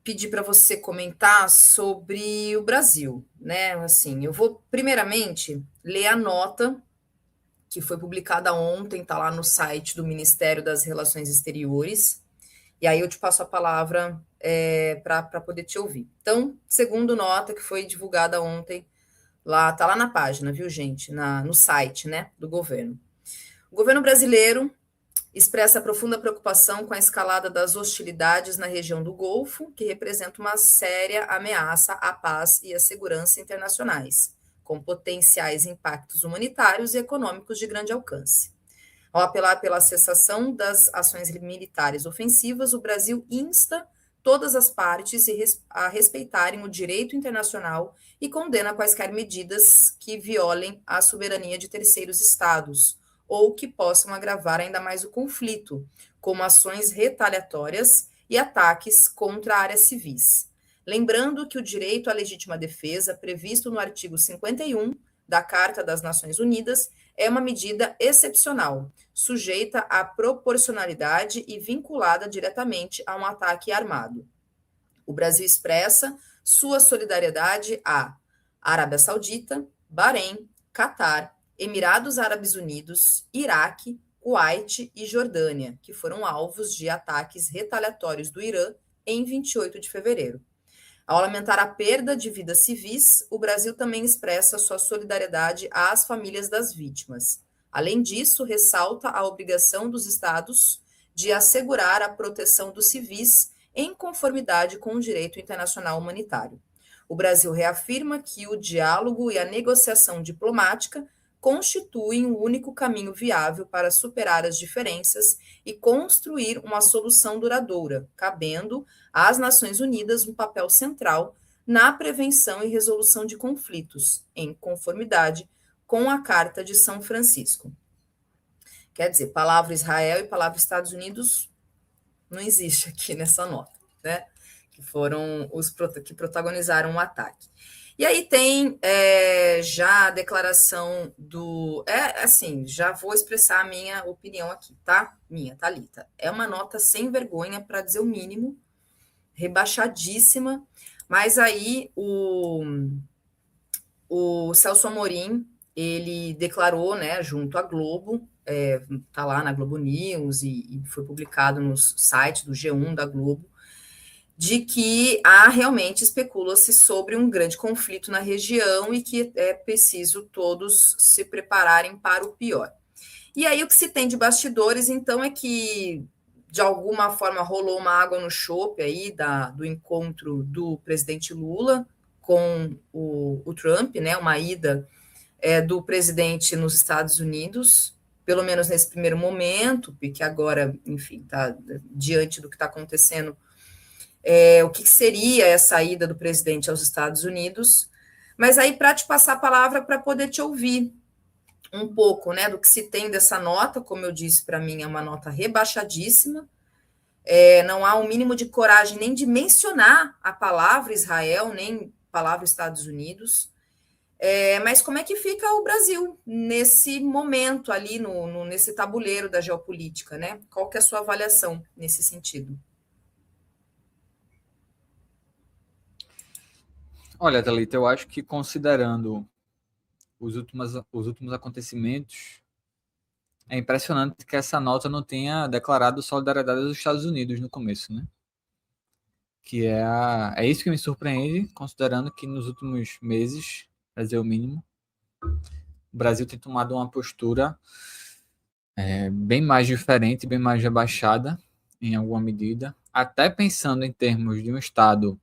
S1: pedir para você comentar sobre o Brasil, né? Assim, eu vou primeiramente ler a nota que foi publicada ontem, está lá no site do Ministério das Relações Exteriores, e aí eu te passo a palavra para poder te ouvir. Então, segundo nota que foi divulgada ontem, lá tá lá na página, viu, gente? No site, né, do governo. O governo brasileiro expressa profunda preocupação com a escalada das hostilidades na região do Golfo, que representa uma séria ameaça à paz e à segurança internacionais, com potenciais impactos humanitários e econômicos de grande alcance. Ao apelar pela cessação das ações militares ofensivas, o Brasil insta todas as partes a respeitarem o direito internacional e condena quaisquer medidas que violem a soberania de terceiros estados ou que possam agravar ainda mais o conflito, como ações retaliatórias e ataques contra áreas civis. Lembrando que o direito à legítima defesa, previsto no artigo 51 da Carta das Nações Unidas, é uma medida excepcional, sujeita à proporcionalidade e vinculada diretamente a um ataque armado. O Brasil expressa sua solidariedade à Arábia Saudita, Bahrein, Catar, Emirados Árabes Unidos, Iraque, Kuwait e Jordânia, que foram alvos de ataques retaliatórios do Irã em 28 de fevereiro. Ao lamentar a perda de vidas civis, o Brasil também expressa sua solidariedade às famílias das vítimas. Além disso, ressalta a obrigação dos Estados de assegurar a proteção dos civis em conformidade com o direito internacional humanitário. O Brasil reafirma que o diálogo e a negociação diplomática constituem o único caminho viável para superar as diferenças e construir uma solução duradoura, cabendo às Nações Unidas um papel central na prevenção e resolução de conflitos, em conformidade com a Carta de São Francisco. Quer dizer, palavra Israel e palavra Estados Unidos não existe aqui nessa nota, né? Que foram os que protagonizaram o ataque. E aí tem já a declaração do... assim, já vou expressar a minha opinião aqui, tá? Minha, Thalita. É uma nota sem vergonha, para dizer o mínimo, rebaixadíssima, mas aí o Celso Amorim, ele declarou, né, junto à Globo, tá lá na Globo News e foi publicado no site do G1 da Globo, de que realmente especula-se sobre um grande conflito na região e que é preciso todos se prepararem para o pior. E aí o que se tem de bastidores, então, é que, de alguma forma, rolou uma água no chope aí do encontro do presidente Lula com o Trump, né, uma ida do presidente nos Estados Unidos, pelo menos nesse primeiro momento, porque agora, enfim, está diante do que está acontecendo, o que seria essa ida do presidente aos Estados Unidos, mas aí para te passar a palavra para poder te ouvir um pouco, né, do que se tem dessa nota. Como eu disse, para mim é uma nota rebaixadíssima, não há o mínimo de coragem nem de mencionar a palavra Israel, nem a palavra Estados Unidos, mas como é que fica o Brasil nesse momento ali, nesse tabuleiro da geopolítica, né? Qual que é a sua avaliação nesse sentido?
S2: Olha, Thalita, eu acho que, considerando os últimos acontecimentos, é impressionante que essa nota não tenha declarado solidariedade aos Estados Unidos no começo, né? Que é isso que me surpreende, considerando que nos últimos meses, para dizer o mínimo, o Brasil tem tomado uma postura bem mais diferente, bem mais rebaixada, em alguma medida, até pensando em termos de um Estado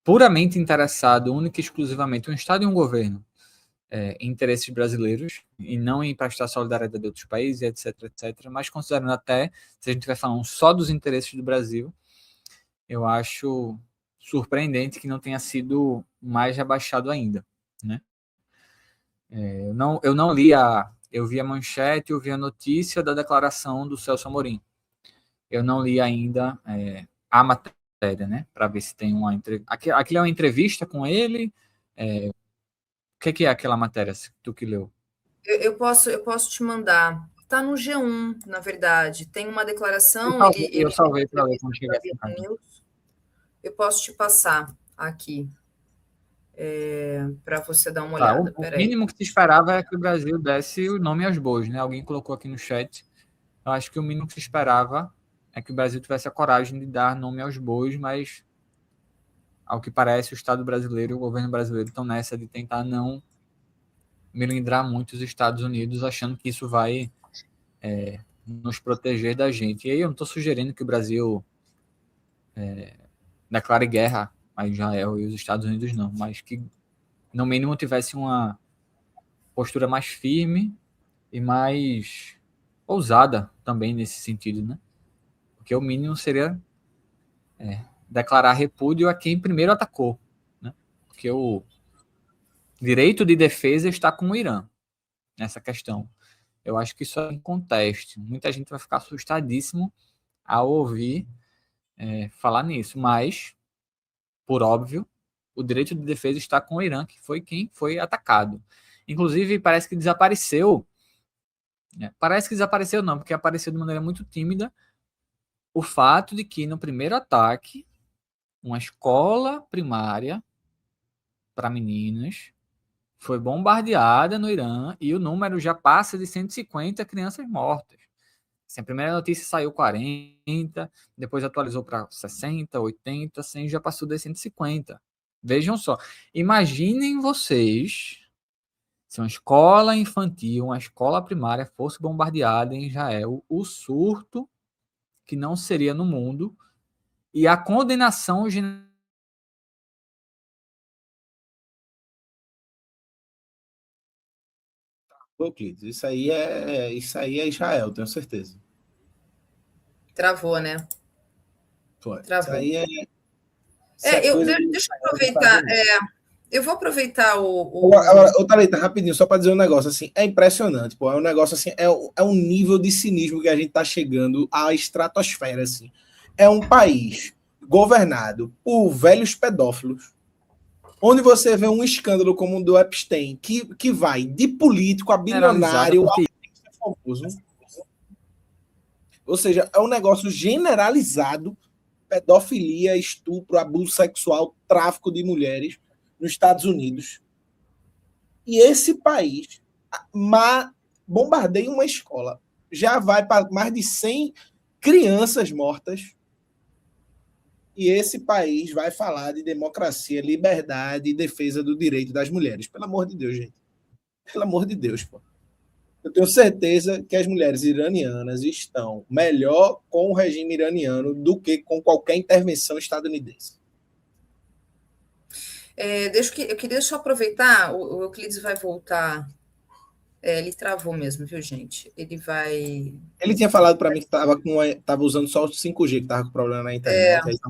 S2: puramente interessado, única e exclusivamente, um Estado e um governo em interesses brasileiros, e não em prestar solidariedade de outros países, etc, etc. Mas considerando até, se a gente estiver falando só dos interesses do Brasil, eu acho surpreendente que não tenha sido mais rebaixado ainda, né? Eu não li eu vi a manchete, eu vi a notícia da declaração do Celso Amorim. Eu não li ainda a matéria matéria, né? Para ver se tem uma entrevista. Aquilo é uma entrevista com ele? O que é aquela matéria, tu que leu?
S1: Eu posso te mandar. Está no G1, na verdade. Tem uma declaração.
S2: Eu salvei para ler quando chegar em casa.
S1: Eu posso te passar aqui para você dar uma olhada.
S2: O mínimo que se esperava é que o Brasil desse o nome aos bois, né? Alguém colocou aqui no chat. Eu acho que o mínimo que se esperava é que o Brasil tivesse a coragem de dar nome aos bois, mas ao que parece o Estado brasileiro e o governo brasileiro estão nessa de tentar não melindrar muito os Estados Unidos, achando que isso vai nos proteger da gente. E aí eu não estou sugerindo que o Brasil declare guerra a Israel e os Estados Unidos, não, mas que no mínimo tivesse uma postura mais firme e mais ousada também nesse sentido, né? Porque o mínimo seria declarar repúdio a quem primeiro atacou, né? Porque o direito de defesa está com o Irã nessa questão. Eu acho que isso é um contexto. Muita gente vai ficar assustadíssimo ao ouvir falar nisso, mas, por óbvio, o direito de defesa está com o Irã, que foi quem foi atacado. Inclusive, parece que desapareceu. Parece que desapareceu não, porque apareceu de maneira muito tímida o fato de que no primeiro ataque, uma escola primária para meninas foi bombardeada no Irã e o número já passa de 150 crianças mortas. Assim, a primeira notícia saiu 40, depois atualizou para 60, 80, 100, já passou de 150. Vejam só. Imaginem vocês se uma escola infantil, uma escola primária fosse bombardeada em Israel, o surto que não seria no mundo e a condenação generalizada.
S3: Isso aí é Israel, tenho certeza.
S1: Travou, né?
S3: Foi.
S1: Travou.
S3: Isso aí
S1: deixa eu aproveitar. Eu vou aproveitar
S3: Agora, Thalita, rapidinho, só para dizer um negócio assim, é impressionante, pô, é um negócio assim, é um nível de cinismo que a gente está chegando à estratosfera, assim. É um país governado por velhos pedófilos, onde você vê um escândalo como o do Epstein, que vai de político a bilionário a famoso. Ou seja, é um negócio generalizado, pedofilia, estupro, abuso sexual, tráfico de mulheres nos Estados Unidos. E esse país bombardeia uma escola. Já vai para mais de 100 crianças mortas. E esse país vai falar de democracia, liberdade e defesa do direito das mulheres. Pelo amor de Deus, gente. Pelo amor de Deus, pô. Eu tenho certeza que as mulheres iranianas estão melhor com o regime iraniano do que com qualquer intervenção estadunidense.
S1: Eu queria só aproveitar, o Euclides vai voltar. Ele travou mesmo, viu, gente?
S3: Ele tinha falado para mim que estava usando só o 5G, que estava com problema na internet.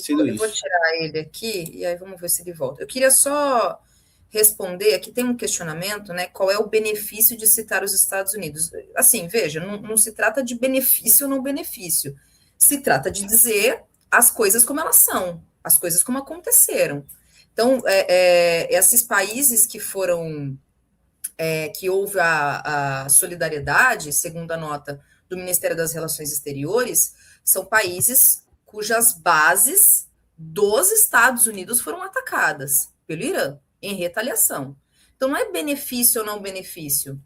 S1: Eu vou tirar ele aqui e aí vamos ver se ele volta. Eu queria só responder, aqui tem um questionamento, né? Qual é o benefício de citar os Estados Unidos? Assim, veja, não se trata de benefício ou não benefício. Se trata de dizer as coisas como elas são, as coisas como aconteceram. Então, esses países que foram, que houve a solidariedade, segundo a nota do Ministério das Relações Exteriores, são países cujas bases dos Estados Unidos foram atacadas pelo Irã, em retaliação. Então, não é benefício ou não benefício.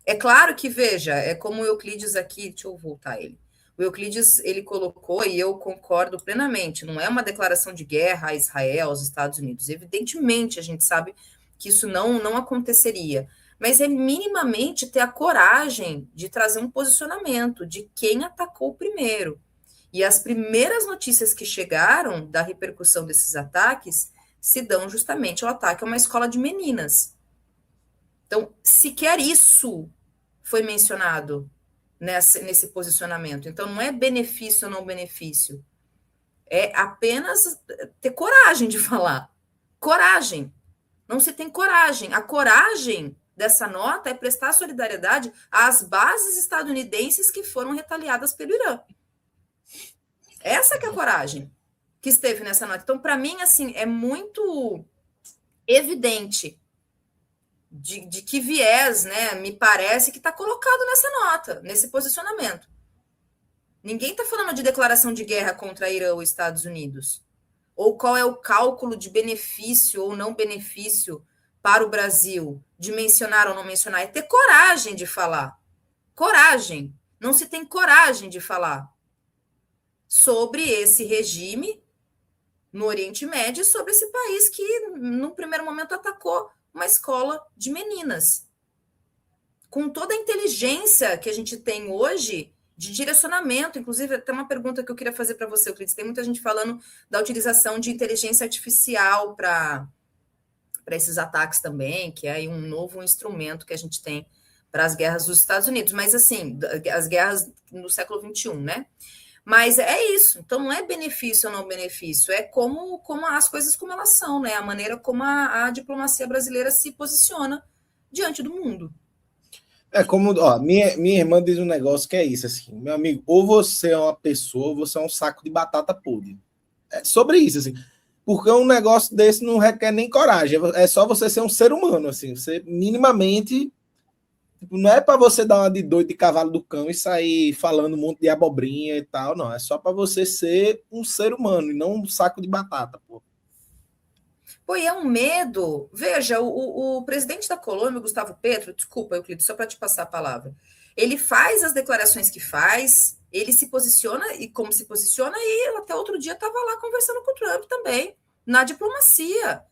S1: É claro que, veja, é como o Euclides aqui, deixa eu voltar ele. O Euclides, ele colocou, e eu concordo plenamente, não é uma declaração de guerra a Israel, aos Estados Unidos. Evidentemente, a gente sabe que isso não aconteceria. Mas é minimamente ter a coragem de trazer um posicionamento de quem atacou primeiro. E as primeiras notícias que chegaram da repercussão desses ataques se dão justamente ao ataque a uma escola de meninas. Então, sequer isso foi mencionado nesse posicionamento. Então, não é benefício ou não benefício. É apenas ter coragem de falar. Coragem. Não se tem coragem. A coragem dessa nota é prestar solidariedade às bases estadunidenses que foram retaliadas pelo Irã. Essa que é a coragem. que esteve nessa nota. Então, para mim, assim, é muito evidente de que viés, né, me parece que está colocado nessa nota, nesse posicionamento. Ninguém está falando de declaração de guerra contra Irã ou Estados Unidos. Ou qual é o cálculo de benefício ou não benefício para o Brasil, de mencionar ou não mencionar. É ter coragem de falar. Coragem. Não se tem coragem de falar sobre esse regime no Oriente Médio e sobre esse país que, no primeiro momento, atacou uma escola de meninas. Com toda a inteligência que a gente tem hoje de direcionamento, inclusive, até uma pergunta que eu queria fazer para você, Euclides, tem muita gente falando da utilização de inteligência artificial para esses ataques também, que é aí um novo instrumento que a gente tem para as guerras dos Estados Unidos, mas assim, as guerras no século XXI, né? Mas é isso, então não é benefício ou não benefício, é como as coisas como elas são, né? A maneira como a diplomacia brasileira se posiciona diante do mundo.
S3: É como, ó, minha irmã diz um negócio que é isso, assim, meu amigo, ou você é uma pessoa, ou você é um saco de batata podre. É sobre isso, assim. Porque um negócio desse não requer nem coragem, é só você ser um ser humano, assim, você minimamente, tipo, não é para você dar uma de doido de cavalo do cão e sair falando um monte de abobrinha e tal, não, é só para você ser um ser humano e não um saco de batata, pô.
S1: Pô, e é um medo. Veja, o presidente da Colômbia, Gustavo Petro, desculpa, Euclides, só para te passar a palavra. Ele faz as declarações que faz, ele se posiciona e como se posiciona, e até outro dia estava lá conversando com o Trump também, na diplomacia,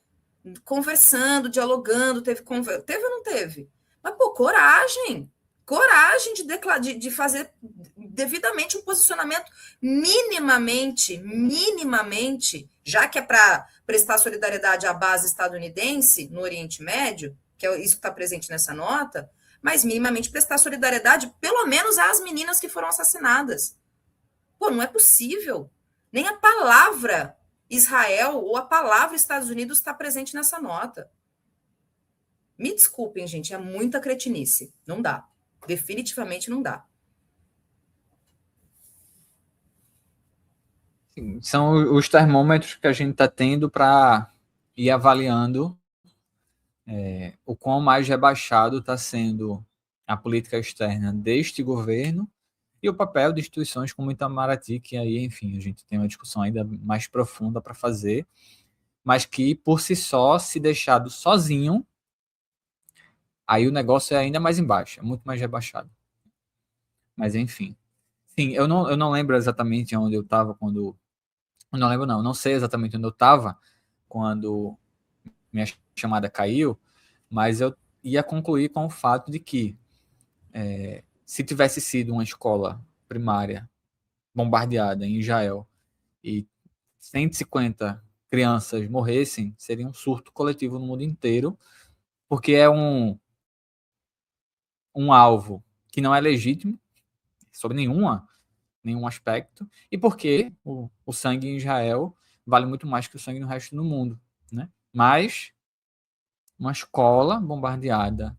S1: conversando, dialogando, teve ou não teve? Mas, pô, coragem! Coragem de fazer devidamente um posicionamento minimamente, já que é para prestar solidariedade à base estadunidense no Oriente Médio, que é isso que está presente nessa nota, mas minimamente prestar solidariedade, pelo menos às meninas que foram assassinadas. Pô, não é possível. Nem a palavra Israel ou a palavra Estados Unidos está presente nessa nota. Me desculpem, gente, é muita cretinice. Não dá. Definitivamente não dá.
S2: Sim, são os termômetros que a gente está tendo para ir avaliando o quão mais rebaixado está sendo a política externa deste governo e o papel de instituições como Itamaraty, que aí, enfim, a gente tem uma discussão ainda mais profunda para fazer, mas que, por si só, se deixado sozinho, aí o negócio é ainda mais embaixo, é muito mais rebaixado. Mas, enfim. Sim, eu não lembro exatamente onde eu estava quando... Eu não lembro, não sei exatamente onde eu estava quando minha chamada caiu, mas eu ia concluir com o fato de que se tivesse sido uma escola primária bombardeada em Israel e 150 crianças morressem, seria um surto coletivo no mundo inteiro, porque é um alvo que não é legítimo, sob nenhum aspecto, e porque o sangue em Israel vale muito mais que o sangue no resto do mundo, né? Mas uma escola bombardeada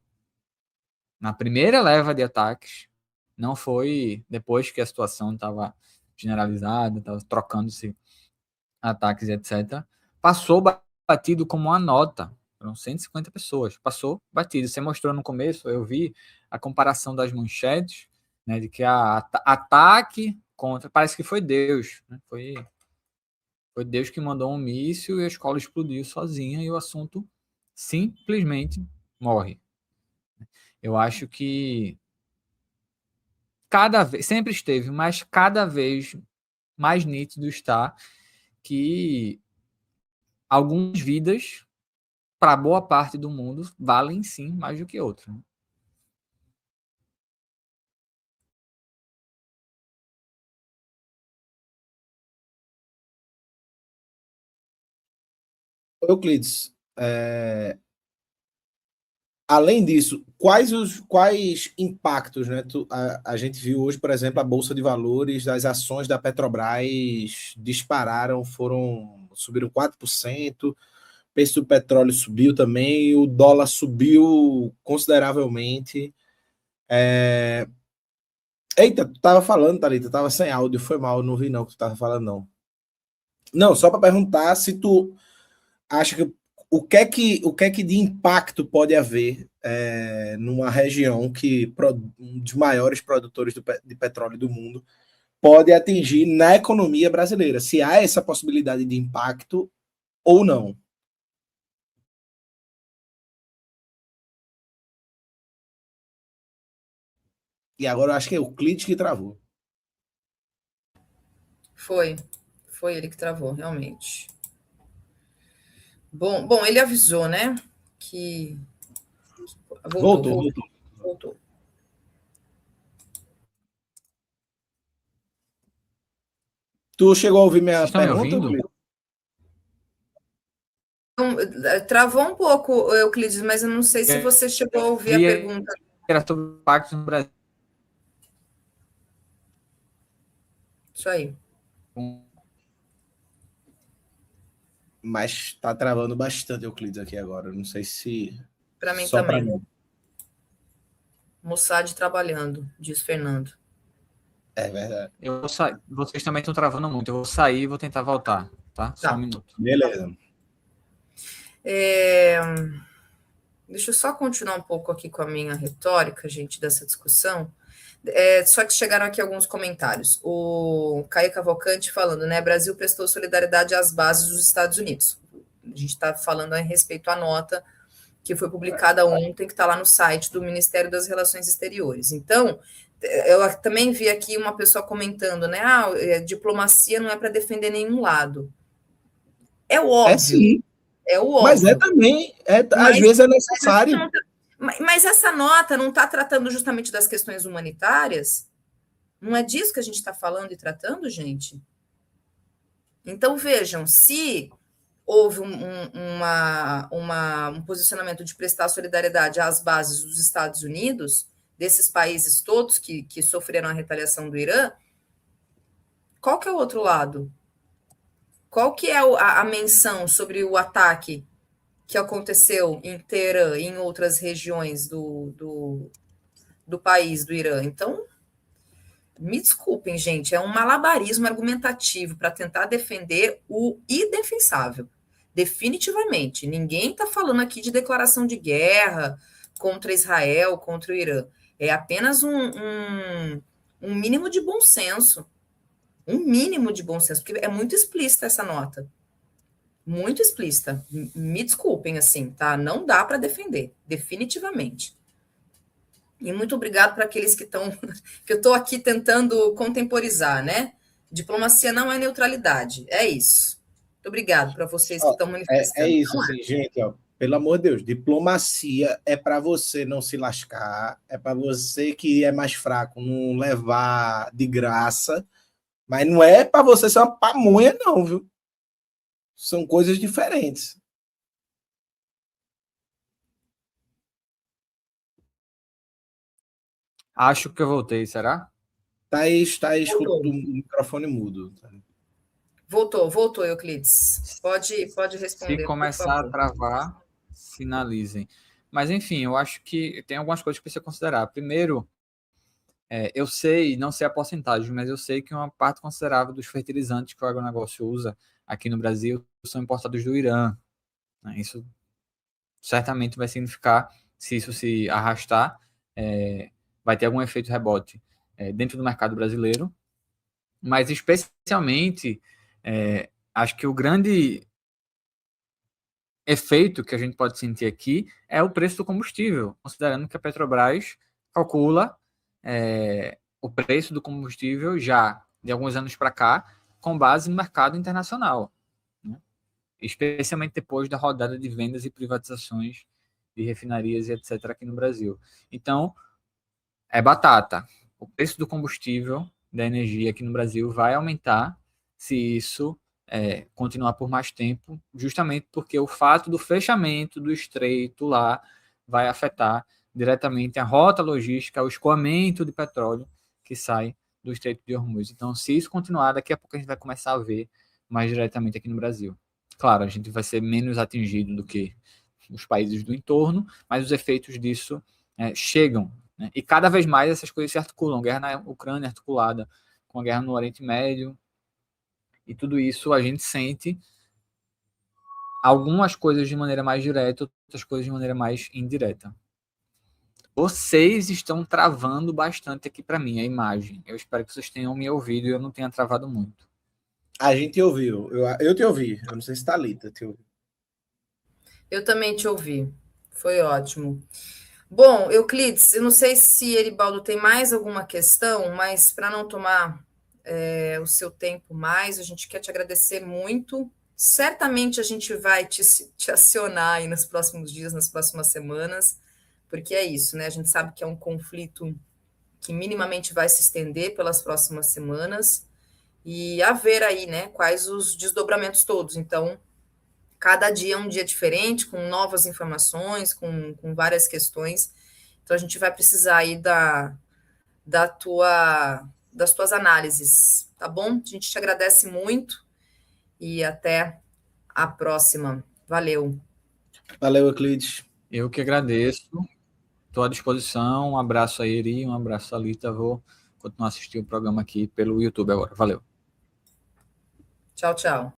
S2: na primeira leva de ataques, não foi depois que a situação estava generalizada, estava trocando-se ataques, etc. Passou batido como uma nota. Foram 150 pessoas. Passou batido. Você mostrou no começo, eu vi a comparação das manchetes, né, de que ataque contra... Parece que foi Deus. Né? Foi Deus que mandou um míssil e a escola explodiu sozinha e o assunto simplesmente morre. Eu acho que cada vez, sempre esteve, mas cada vez mais nítido está que algumas vidas, para boa parte do mundo, valem sim mais do que outras.
S3: Euclides, além disso, quais impactos, né? A gente viu hoje, por exemplo, a Bolsa de Valores das ações da Petrobras dispararam, subiram 4%, o preço do petróleo subiu também, o dólar subiu consideravelmente. Eita, tu tava falando, Thalita, tava sem áudio, foi mal, não vi não que tu tava falando, não. Não, só para perguntar se tu acha que o que é que de impacto pode haver numa região que um dos maiores produtores de petróleo do mundo pode atingir na economia brasileira? Se há essa possibilidade de impacto ou não? E agora eu acho que é o Euclides que travou.
S1: Foi ele que travou, realmente. Bom, ele avisou, né? Que voltou.
S3: Tu chegou a ouvir minha
S2: Vocês estão me
S3: pergunta,
S2: ouvindo?
S3: Euclides?
S1: Travou um pouco, Euclides, mas eu não sei se você chegou a ouvir a pergunta.
S2: Era sobre o impacto no Brasil.
S1: Isso aí.
S3: Mas está travando bastante Euclides aqui agora. Não sei se.
S1: Para mim
S3: só
S1: também.
S3: Pra mim.
S1: Mossad trabalhando, diz Fernando.
S3: É verdade.
S2: Vocês também estão travando muito. Eu vou sair e vou tentar voltar, tá? Só um minuto.
S3: Beleza.
S1: Deixa eu só continuar um pouco aqui com a minha retórica, gente, dessa discussão. Só que chegaram aqui alguns comentários. O Caio Cavalcante falando, né? Brasil prestou solidariedade às bases dos Estados Unidos. A gente está falando a respeito à nota que foi publicada ontem, que está lá no site do Ministério das Relações Exteriores. Então, eu também vi aqui uma pessoa comentando, né? Diplomacia não é para defender nenhum lado. É o óbvio.
S3: Sim.
S1: É o óbvio.
S3: Mas também. Às vezes é necessário.
S1: Mas essa nota não está tratando justamente das questões humanitárias? Não é disso que a gente está falando e tratando, gente? Então, vejam, se houve um posicionamento de prestar solidariedade às bases dos Estados Unidos, desses países todos que sofreram a retaliação do Irã, qual que é o outro lado? Qual que é a menção sobre o ataque que aconteceu em Teherã e em outras regiões do país, do Irã? Então, me desculpem, gente, é um malabarismo argumentativo para tentar defender o indefensável. Definitivamente. Ninguém está falando aqui de declaração de guerra contra Israel, contra o Irã. É apenas um mínimo de bom senso. Um mínimo de bom senso, porque é muito explícita essa nota. Muito explícita. Me desculpem, assim, tá? Não dá para defender, definitivamente. E muito obrigado para aqueles que estão, que eu estou aqui tentando contemporizar, né? Diplomacia não é neutralidade, é isso. Muito obrigado para vocês que estão manifestando.
S3: É isso, assim, gente, ó, pelo amor de Deus, diplomacia é para você não se lascar, é para você que é mais fraco não levar de graça, mas não é para você ser uma pamonha, não, viu? São coisas diferentes.
S2: Acho que eu voltei, será?
S3: Tá escutando o microfone mudo.
S1: Voltou, Euclides. Pode responder.
S2: Se começar a travar, sinalizem. Mas, enfim, eu acho que tem algumas coisas que precisa considerar. Primeiro, eu não sei a porcentagem, mas eu sei que uma parte considerável dos fertilizantes que o agronegócio usa aqui no Brasil são importados do Irã. Né? Isso certamente vai significar, se isso se arrastar, vai ter algum efeito rebote dentro do mercado brasileiro. Mas, especialmente, acho que o grande efeito que a gente pode sentir aqui é o preço do combustível, considerando que a Petrobras calcula o preço do combustível já de alguns anos para cá com base no mercado internacional, né? Especialmente depois da rodada de vendas e privatizações de refinarias e etc. aqui no Brasil. Então, é batata. O preço do combustível, da energia aqui no Brasil vai aumentar se isso continuar por mais tempo, justamente porque o fato do fechamento do estreito lá vai afetar diretamente a rota logística, o escoamento de petróleo que sai do Estreito de Hormuz. Então, se isso continuar, daqui a pouco a gente vai começar a ver mais diretamente aqui no Brasil. Claro, a gente vai ser menos atingido do que os países do entorno, mas os efeitos disso chegam, né? E cada vez mais essas coisas se articulam. A guerra na Ucrânia articulada com a guerra no Oriente Médio, E tudo isso a gente sente algumas coisas de maneira mais direta, outras coisas de maneira mais indireta. Vocês estão travando bastante aqui para mim, a imagem. Eu espero que vocês tenham me ouvido e eu não tenha travado muito.
S3: A gente ouviu. Eu te ouvi. Eu não sei se Thalita te ouviu.
S1: Eu também te ouvi. Foi ótimo. Bom, Euclides, eu não sei se Eribaldo tem mais alguma questão, mas para não tomar o seu tempo mais, a gente quer te agradecer muito. Certamente a gente vai te acionar aí nos próximos dias, nas próximas semanas, porque é isso, né? A gente sabe que é um conflito que minimamente vai se estender pelas próximas semanas e a ver aí, né, quais os desdobramentos todos. Então, cada dia é um dia diferente, com novas informações, com várias questões. Então, a gente vai precisar aí das tuas análises, tá bom? A gente te agradece muito e até a próxima. Valeu.
S3: Valeu, Euclides.
S2: Eu que agradeço. Estou à disposição. Um abraço a Eri, um abraço a Lita. Vou continuar assistindo o programa aqui pelo YouTube agora. Valeu.
S1: Tchau, tchau.